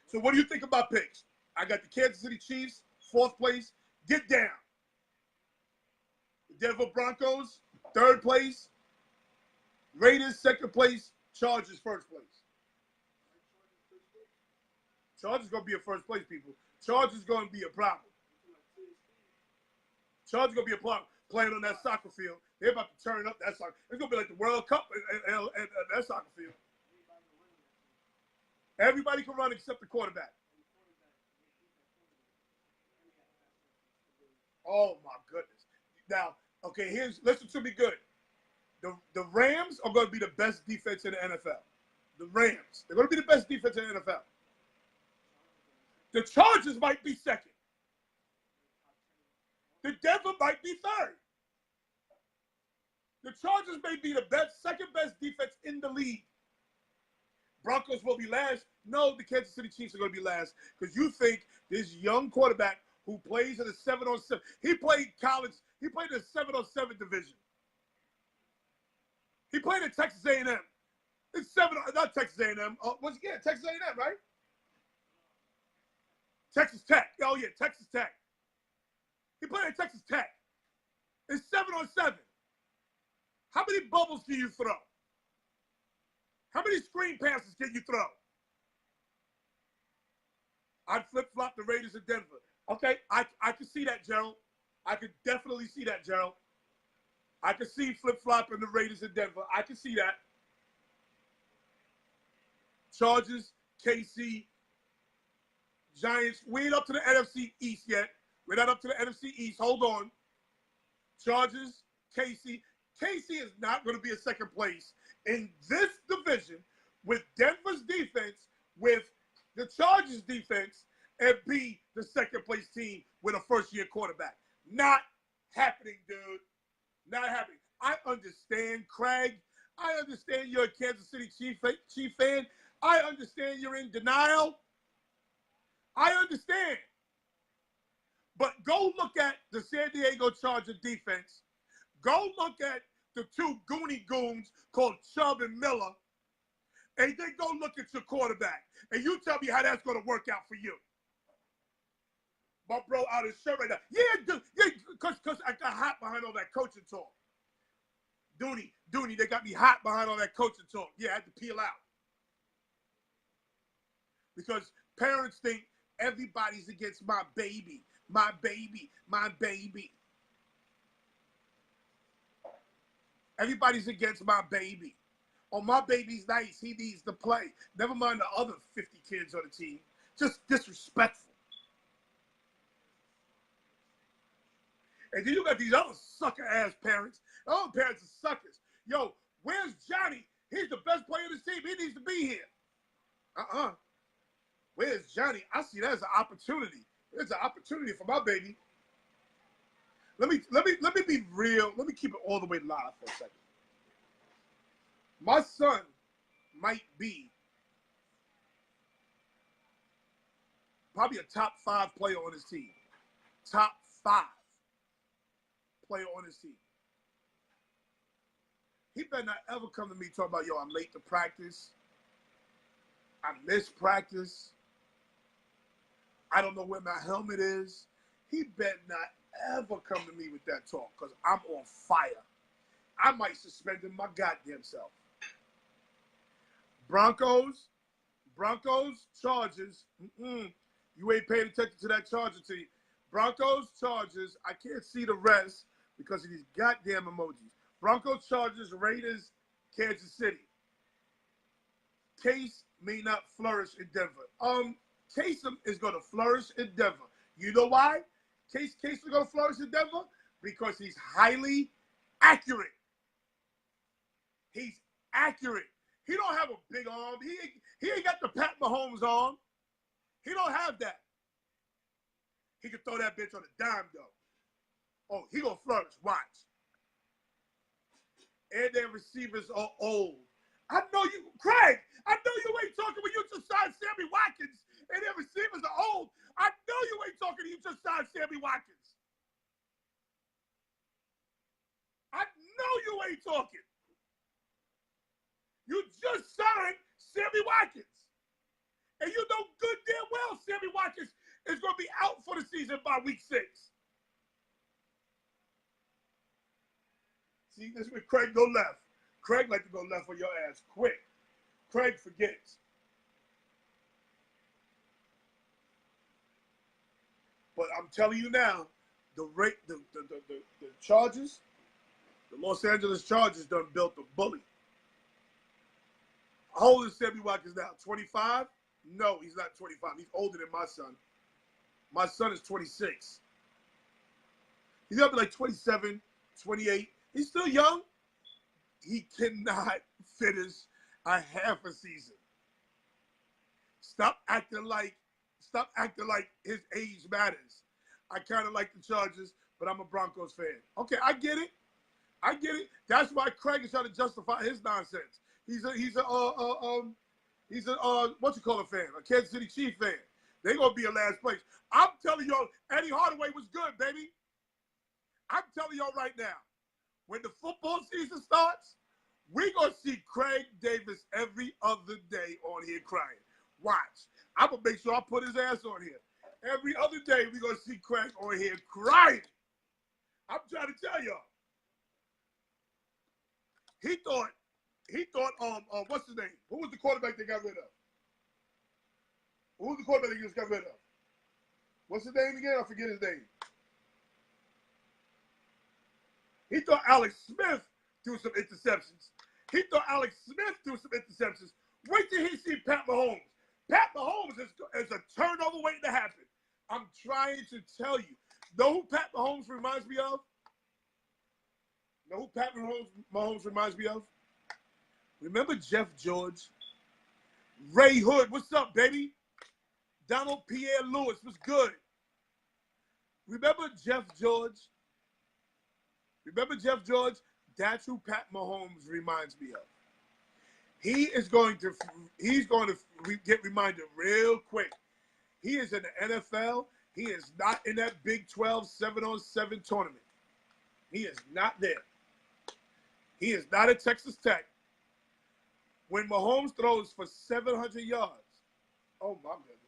So what do you think about picks? I got the Kansas City Chiefs, 4th place. Get down. The Denver Broncos, 3rd place. Raiders, 2nd place. Chargers, 1st place. Chargers going to be a 1st place, people. Chargers going to be a problem. Playing on that soccer field. They're about to turn up that soccer. It's going to be like the World Cup and that soccer field. Everybody can run except the quarterback. Oh, my goodness. Now, Okay, listen to me good. The Rams are going to be the best defense in the NFL. The Rams. They're going to be the best defense in the NFL. The Chargers might be second. The Denver might be third. The Chargers may be the second best defense in the league. Broncos will be last. No, the Kansas City Chiefs are going to be last because you think this young quarterback who plays in the 7-on-7. He played college. He played in the 7-on-7 division. He played at Texas A&M. It's not Texas A&M. Texas A&M, right? Texas Tech. Oh, yeah, Texas Tech. He played at Texas Tech. It's 7-on-7. How many bubbles can you throw? How many screen passes can you throw? I'd flip-flop the Raiders in Denver. Okay, I can see that, Gerald. I could definitely see that, Gerald. I can see flip-flopping the Raiders in Denver. I can see that. Chargers, KC, Giants. We ain't up to the NFC East yet. We're not up to the NFC East. Hold on. Chargers, KC. KC is not going to be in second place in this division with Denver's defense, with the Chargers defense, and be the second place team with a first-year quarterback. Not happening, dude. Not happening. I understand, Craig. I understand you're a Kansas City Chief fan. I understand you're in denial. I understand. But go look at the San Diego Charger defense. Go look at the two Goonie Goons called Chubb and Miller. And then go look at your quarterback. And you tell me how that's going to work out for you. My bro out his shirt right now. Yeah, dude. Yeah, because I got hot behind all that coaching talk. Dooney, they got me hot behind all that coaching talk. Yeah, I had to peel out. Because parents think everybody's against my baby. My baby. My baby. Everybody's against my baby. Oh, my baby's nice. He needs to play. Never mind the other 50 kids on the team. Just disrespectful. And then you got these other sucker-ass parents. All parents are suckers. Yo, where's Johnny? He's the best player on the team. He needs to be here. Where's Johnny? I see that as an opportunity. It's an opportunity for my baby. Let me be real. Let me keep it all the way live for a second. My son might be probably a top 5 player on his team. Top 5 player on his team. He better not ever come to me talking about, yo, I'm late to practice. I missed practice. I don't know where my helmet is. He better not ever come to me with that talk because I'm on fire. I might suspend him my goddamn self. Broncos, Chargers. You ain't paying attention to that Charger team. Broncos, Chargers. I can't see the rest because of these goddamn emojis. Broncos, Chargers, Raiders, Kansas City. Case may not flourish in Denver. Kasem is going to flourish in Denver. You know why? Case is going to flourish in Denver? Because he's highly accurate. He's accurate. He don't have a big arm. He ain't got the Pat Mahomes arm. He don't have that. He can throw that bitch on a dime, though. Oh, he going to flourish. Watch. And their receivers are old. I know you, Craig, I know you ain't talking when you just signed Sammy Watkins and their receivers are old. I know you ain't talking, you just signed Sammy Watkins. I know you ain't talking. You just signed Sammy Watkins. And you know good damn well Sammy Watkins is going to be out for the season by week 6. See, this is where Craig go left. Craig like to go left on your ass quick. Craig forgets. But I'm telling you now, the Chargers, the Los Angeles Chargers done built a bully. How old is Sammy Watkins now? 25? No, he's not 25. He's older than my son. My son is 26. He's going to be like 27, 28. He's still young. He cannot finish a half a season. Stop acting like his age matters. I kind of like the Chargers, but I'm a Broncos fan. Okay, I get it. I get it. That's why Craig is trying to justify his nonsense. He's a what you call a fan? A Kansas City Chiefs fan. They're gonna be in last place. I'm telling y'all, Eddie Hardaway was good, baby. I'm telling y'all right now, when the football season starts, we're gonna see Craig Davis every other day on here crying. Watch. I'm gonna make sure I put his ass on here. Every other day we're gonna see Craig on here crying. I'm trying to tell y'all. He thought, what's his name? Who was the quarterback they got rid of? Who was the quarterback they just got rid of? What's his name again? I forget his name. He thought Alex Smith threw some interceptions. Wait till he see Pat Mahomes. Pat Mahomes is a turnover waiting to happen. I'm trying to tell you. Know who Pat Mahomes reminds me of? Remember Jeff George? Ray Hood, what's up, baby? Donald Pierre Lewis, what's good? Remember Jeff George? That's who Pat Mahomes reminds me of. He's going to get reminded real quick. He is in the NFL. He is not in that Big 12 7-on-7 tournament. He is not there. He is not at Texas Tech. When Mahomes throws for 700 yards, oh my goodness.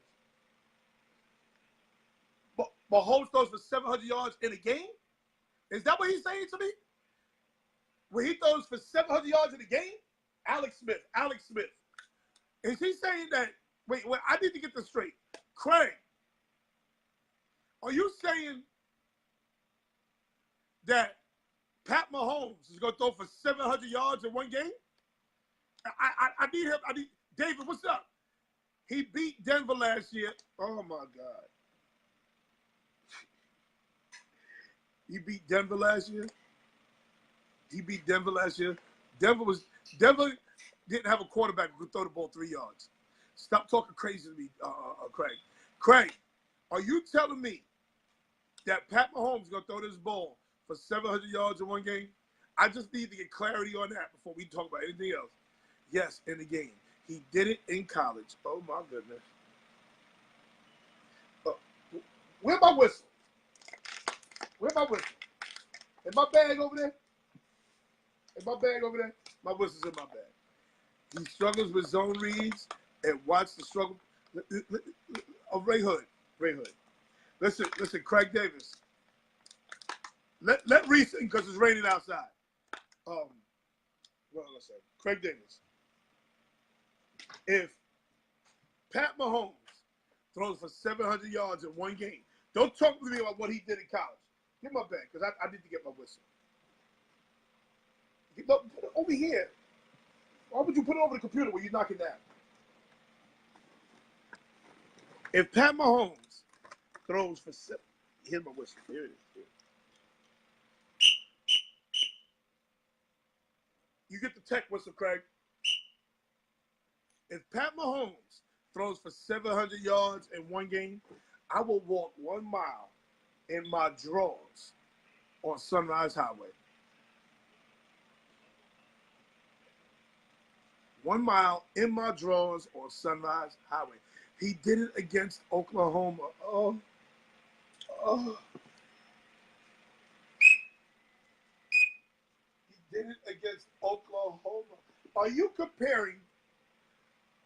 Mahomes throws for 700 yards in a game? Is that what he's saying to me? When he throws for 700 yards in a game? Alex Smith. Is he saying that? Wait, I need to get this straight. Craig, are you saying that Pat Mahomes is going to throw for 700 yards in one game? I need him. David, what's up? He beat Denver last year. Oh, my God. He beat Denver last year. Denver didn't have a quarterback who could throw the ball 3 yards. Stop talking crazy to me, Craig. Craig, are you telling me that Pat Mahomes is going to throw this ball for 700 yards in one game? I just need to get clarity on that before we talk about anything else. Yes, in the game. He did it in college. Oh, my goodness. Where's my whistle? In my bag over there? My whistle's in my bag. He struggles with zone reads and watch the struggle of Ray Hood. Listen, Craig Davis. Let Reese in because it's raining outside. Let's say Craig Davis. If Pat Mahomes throws for 700 yards in one game, don't talk to me about what he did in college. Get my bag because I need to get my whistle. Put it over here. Why would you put it over the computer when you knock it down? If Pat Mahomes throws for here's my whistle. Here it is. You get the tech whistle, Craig. If Pat Mahomes throws for 700 yards in one game, I will walk 1 mile in my drawers on Sunrise Highway. 1 mile in my drawers on Sunrise Highway. He did it against Oklahoma. Oh. He did it against Oklahoma. Are you comparing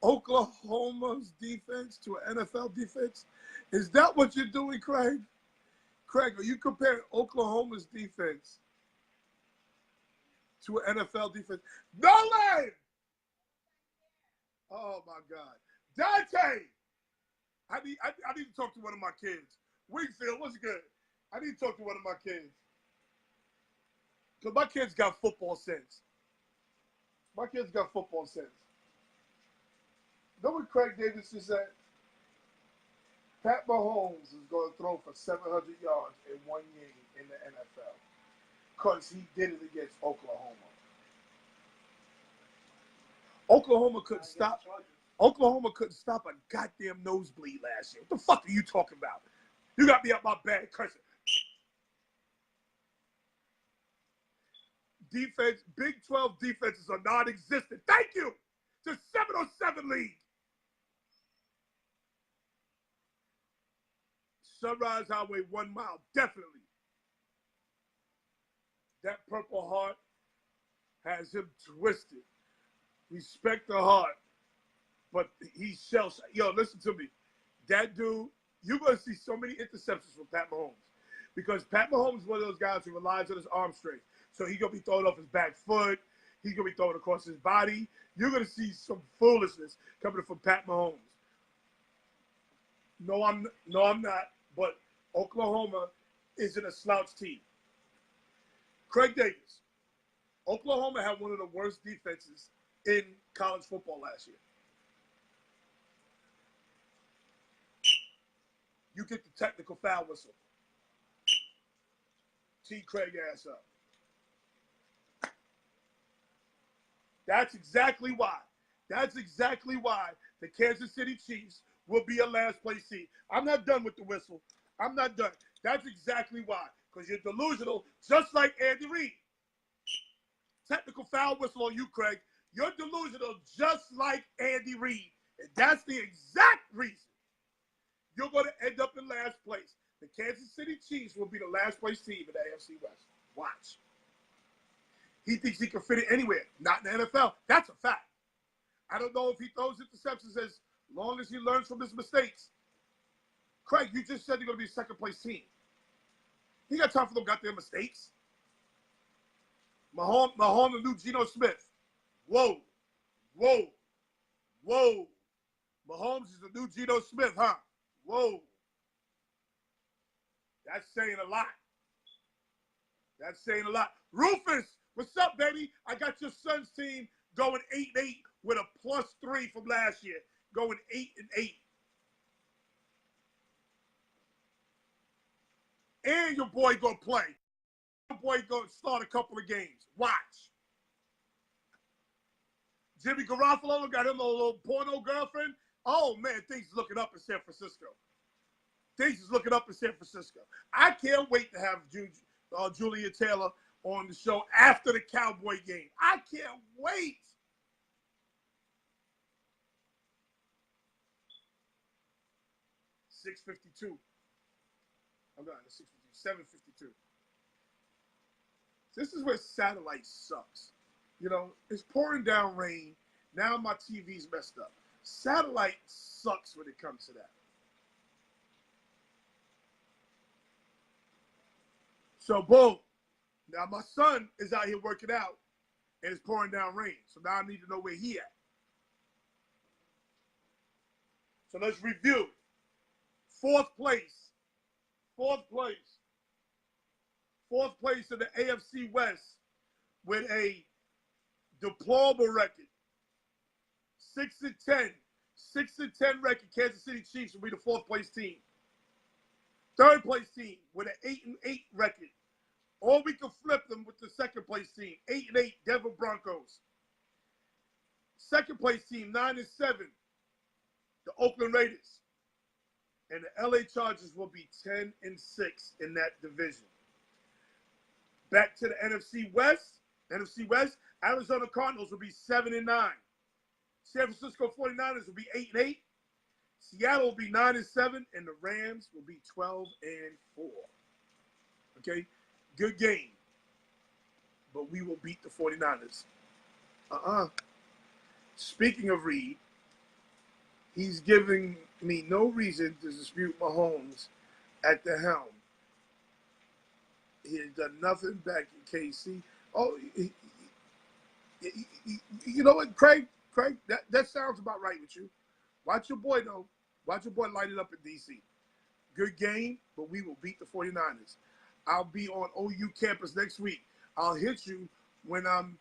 Oklahoma's defense to an NFL defense? Is that what you're doing, Craig? Craig, are you comparing Oklahoma's defense to an NFL defense? Nolan! Oh, my God. Dante! I need to talk to one of my kids. Wingfield, what's good? I need to talk to one of my kids. Because my kids got football sense. Know what Craig Davis just said? Pat Mahomes is going to throw for 700 yards in one game in the NFL. because he did it against Oklahoma. Oklahoma couldn't stop. Oklahoma couldn't stop a goddamn nosebleed last year. What the fuck are you talking about? You got me up my bad cursing. Defense, Big 12 defenses are non-existent. Thank you. It's a 7-on-7 league. Sunrise Highway 1 mile, definitely. That Purple Heart has him twisted. Respect the heart, but he shell. Yo, listen to me. That dude, you're going to see so many interceptions from Pat Mahomes because Pat Mahomes is one of those guys who relies on his arm strength. So he's going to be throwing off his back foot. He's going to be throwing across his body. You're going to see some foolishness coming from Pat Mahomes. No, I'm not. But Oklahoma isn't a slouch team. Craig Davis. Oklahoma had one of the worst defenses in college football last year. You get the technical foul whistle. Tee Craig ass up. That's exactly why. That's exactly why the Kansas City Chiefs will be a last place seed. I'm not done with the whistle. I'm not done. That's exactly why. Because you're delusional, just like Andy Reid. Technical foul whistle on you, Craig. You're delusional, just like Andy Reid. And that's the exact reason you're going to end up in last place. The Kansas City Chiefs will be the last place team in the AFC West. Watch. He thinks he can fit it anywhere. Not in the NFL. That's a fact. I don't know if he throws interceptions as long as he learns from his mistakes. Craig, you just said you're going to be a second-place team. He got time for them goddamn mistakes. Mahomes and new Geno Smith. Whoa. Whoa. Whoa. Mahomes is the new Geno Smith, huh? Whoa. That's saying a lot. That's saying a lot. Rufus, what's up, baby? I got your son's team going 8-8 with a +3 from last year. Going 8-8. And your boy gonna play. Your boy gonna start a couple of games. Watch. Jimmy Garofalo got him a little porno girlfriend. Oh, man, things is looking up in San Francisco. Things is looking up in San Francisco. I can't wait to have Julia Taylor on the show after the Cowboy game. I can't wait. $6.52. I'm not 6:52, $7.52. This is where satellite sucks. You know, it's pouring down rain. Now my TV's messed up. Satellite sucks when it comes to that. So, boom. Now my son is out here working out, and it's pouring down rain. So now I need to know where he at. So let's review. Fourth place. Fourth place in the AFC West with a deplorable record. 6-10. 6-10 record. Kansas City Chiefs will be the fourth place team. Third place team with an 8-8 record. Or we can flip them with the second place team. 8-8 Denver Broncos. Second place team 9-7. The Oakland Raiders. And the LA Chargers will be 10-6 in that division. Back to the NFC West. Arizona Cardinals will be 7-9. San Francisco 49ers will be 8-8. Seattle will be 9-7, and the Rams will be 12-4. Okay, good game, but we will beat the 49ers. Speaking of Reed, he's giving me no reason to dispute Mahomes at the helm. He has done nothing back in KC. Oh, you know what, Craig? That sounds about right with you. Watch your boy, though. Watch your boy light it up in D.C. Good game, but we will beat the 49ers. I'll be on OU campus next week. I'll hit you when I'm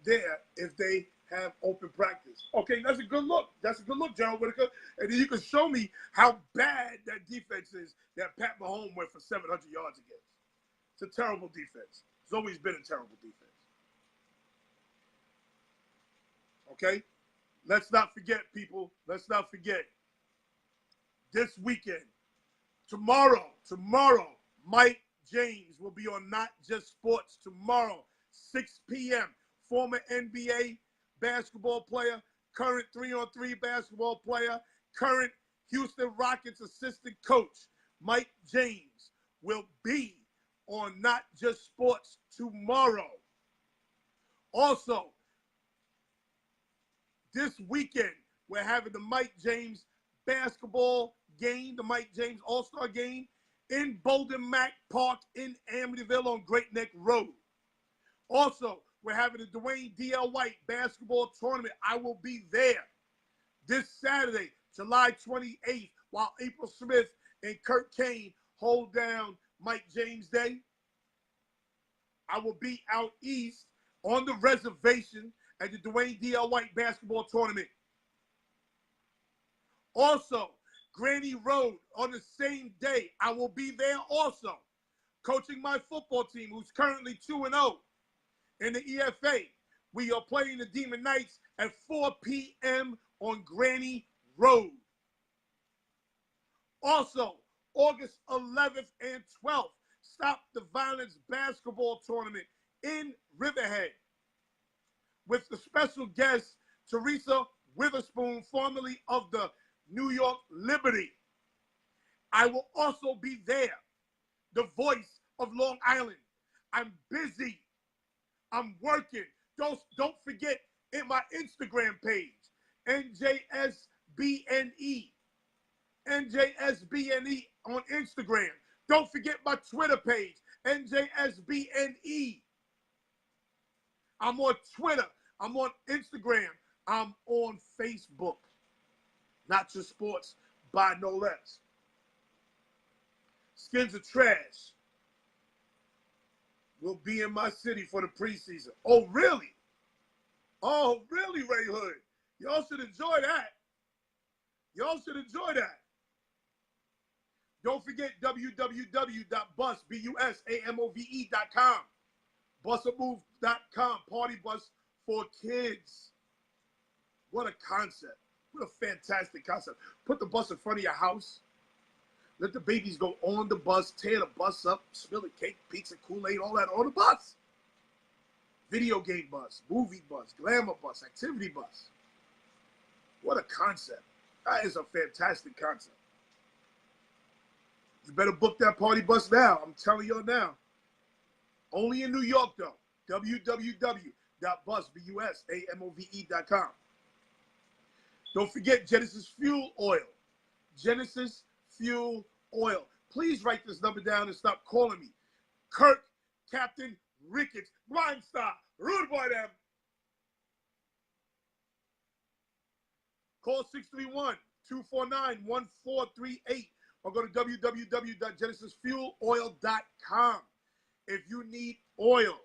there if they have open practice. Okay, that's a good look. That's a good look, John Whitaker. And then you can show me how bad that defense is that Pat Mahomes went for 700 yards against. It's a terrible defense. It's always been a terrible defense. Okay? Let's not forget, people. Let's not forget. This weekend, tomorrow, Mike James will be on Not Just Sports tomorrow, 6 p.m. Former NBA basketball player, current 3-on-3 basketball player, current Houston Rockets assistant coach, Mike James, will be on Not Just Sports tomorrow. Also, this weekend, we're having the Mike James basketball game, the Mike James All-Star game in Bolden Mac Park in Amityville on Great Neck Road. Also, we're having the Dwayne D.L. White basketball tournament. I will be there this Saturday, July 28th, while April Smith and Kurt Kane hold down Mike James Day. I will be out east on the reservation at the Dwayne D.L. White basketball tournament. Also, Granny Road on the same day. I will be there also, coaching my football team, who's currently 2-0 in the EFA. We are playing the Demon Knights at 4 p.m. on Granny Road. Also, August 11th and 12th, Stop the Violence basketball tournament in Riverhead with the special guest, Teresa Witherspoon, formerly of the New York Liberty. I will also be there, the voice of Long Island. I'm busy. I'm working. Don't forget in my Instagram page, NJSBNE. NJSBNE on Instagram. Don't forget my Twitter page, NJSBNE. I'm on Twitter. I'm on Instagram. I'm on Facebook. Not Just Sports, by no less. Skins of Trash will be in my city for the preseason. Oh, really? Oh, really, Ray Hood? Y'all should enjoy that. Y'all should enjoy that. Don't forget www.busamove.com. Busamove.com. Party bus for kids. What a concept. What a fantastic concept. Put the bus in front of your house. Let the babies go on the bus, tear the bus up, spill the cake, pizza, Kool-Aid, all that on the bus. Video game bus, movie bus, glamour bus, activity bus. What a concept. That is a fantastic concept. You better book that party bus now. I'm telling y'all now. Only in New York, though. www.busamove.com. Don't forget Genesis Fuel Oil. Genesis Fuel Oil. Please write this number down and stop calling me. Kirk, Captain Ricketts, Blind Star, Rude Boy them. Call 631-249-1438 or go to www.genesisfueloil.com. If you need oil,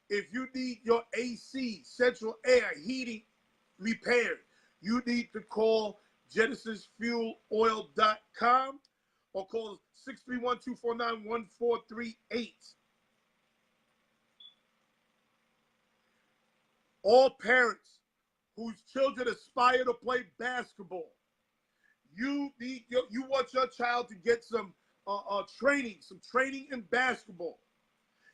if you need your AC, central air, heating repaired, you need to call GenesisFuelOil.com or call 631-249-1438. All parents whose children aspire to play basketball, you want your child to get some training in basketball.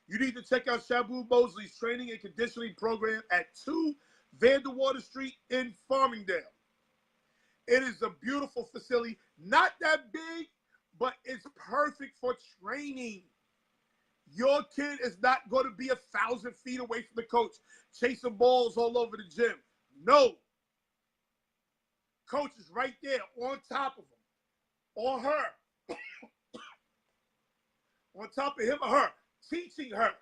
You need to check out Shabu Mosley's training and conditioning program at 2 Vanderwater Street in Farmingdale. It is a beautiful facility, not that big, but it's perfect for training. Your kid is not going to be 1,000 feet away from the coach, chasing balls all over the gym. No. Coach is right there on top of him or her. On top of him or her, teaching her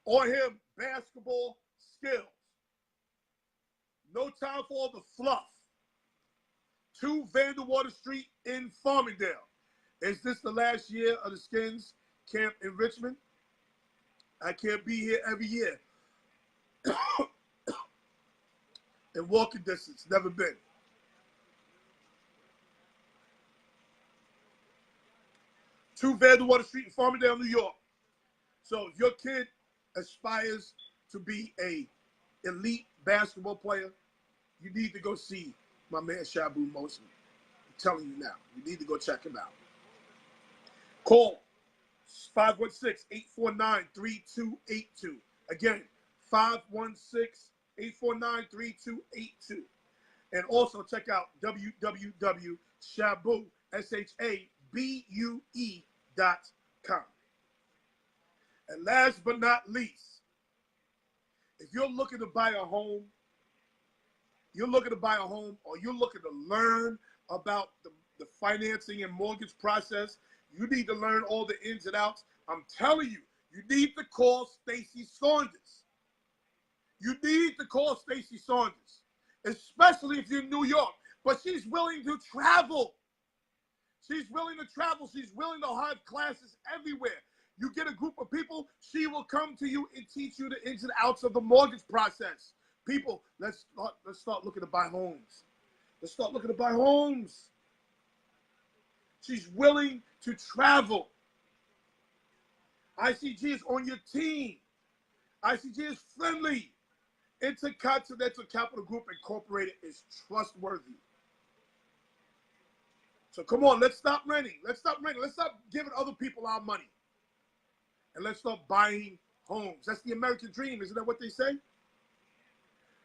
or him basketball skills. No time for all the fluff. 2 Vanderwater Street in Farmingdale. Is this the last year of the Skins camp in Richmond? I can't be here every year. In walking distance, never been. 2 Vanderwater Street in Farmingdale, New York. So if your kid aspires to be a elite basketball player, you need to go see my man Shabu Mosley. I'm telling you now, you need to go check him out. Call 516-849-3282. Again, 516-849-3282. And also check out www.shabue.com. And last but not least, if you're looking to buy a home, or you're looking to learn about the financing and mortgage process, you need to learn all the ins and outs. I'm telling you, you need to call Stacey Saunders. You need to call Stacey Saunders, especially if you're in New York. But she's willing to travel. She's willing to travel. She's willing to have classes everywhere. You get a group of people, she will come to you and teach you the ins and outs of the mortgage process. People, let's start looking to buy homes. Let's start looking to buy homes. She's willing to travel. ICG is on your team. ICG is friendly. Intercontinental Capital Group Incorporated is trustworthy. So come on, let's stop renting. Let's stop giving other people our money. And let's start buying homes. That's the American dream. Isn't that what they say?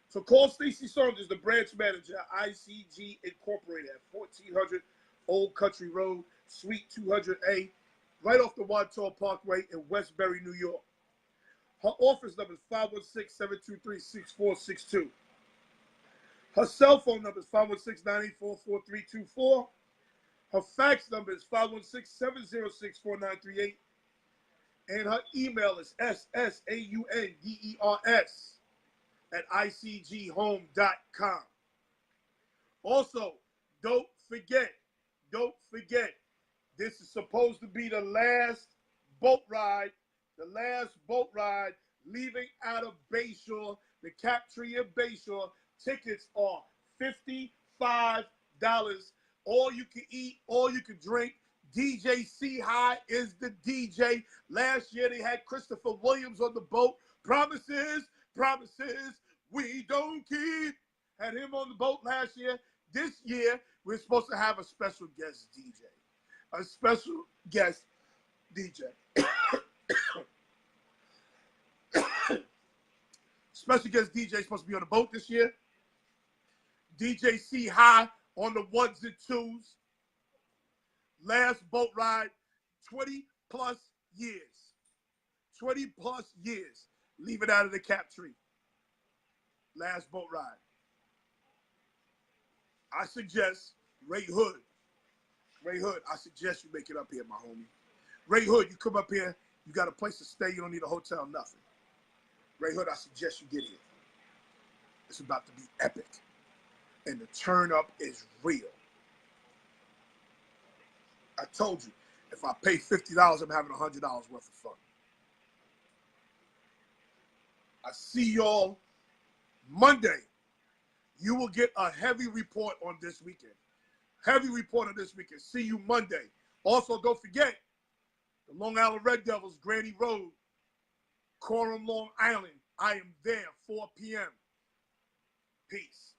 So call Stacey Saunders, the branch manager at ICG Incorporated at 1400 Old Country Road, Suite 200A, right off the Wattaw Parkway in Westbury, New York. Her office number is 516-723-6462. Her cell phone number is 516-984-4324. Her fax number is 516-706-4938. And her email is ssaunders@icghome.com. Also, don't forget, this is supposed to be the last boat ride leaving out of Bayshore, the Captree in Bayshore. Tickets are $55. All you can eat, all you can drink. DJ C High is the DJ. Last year they had Christopher Williams on the boat. Promises we don't keep. Had him on the boat last year. This year we're supposed to have a special guest DJ. Special guest DJ is supposed to be on the boat this year. DJ C High on the ones and twos. Last boat ride, 20 plus years. Leave it out of the Captree. Last boat ride. I suggest Ray Hood, I suggest you make it up here, my homie. Ray Hood, you come up here, you got a place to stay, you don't need a hotel, nothing. Ray Hood, I suggest you get here. It's about to be epic. And the turn up is real. I told you, if I pay $50, I'm having $100 worth of fun. I see y'all Monday. You will get a heavy report on this weekend. See you Monday. Also, don't forget, the Long Island Red Devils, Granny Road, Coram, Long Island. I am there, 4 p.m. Peace.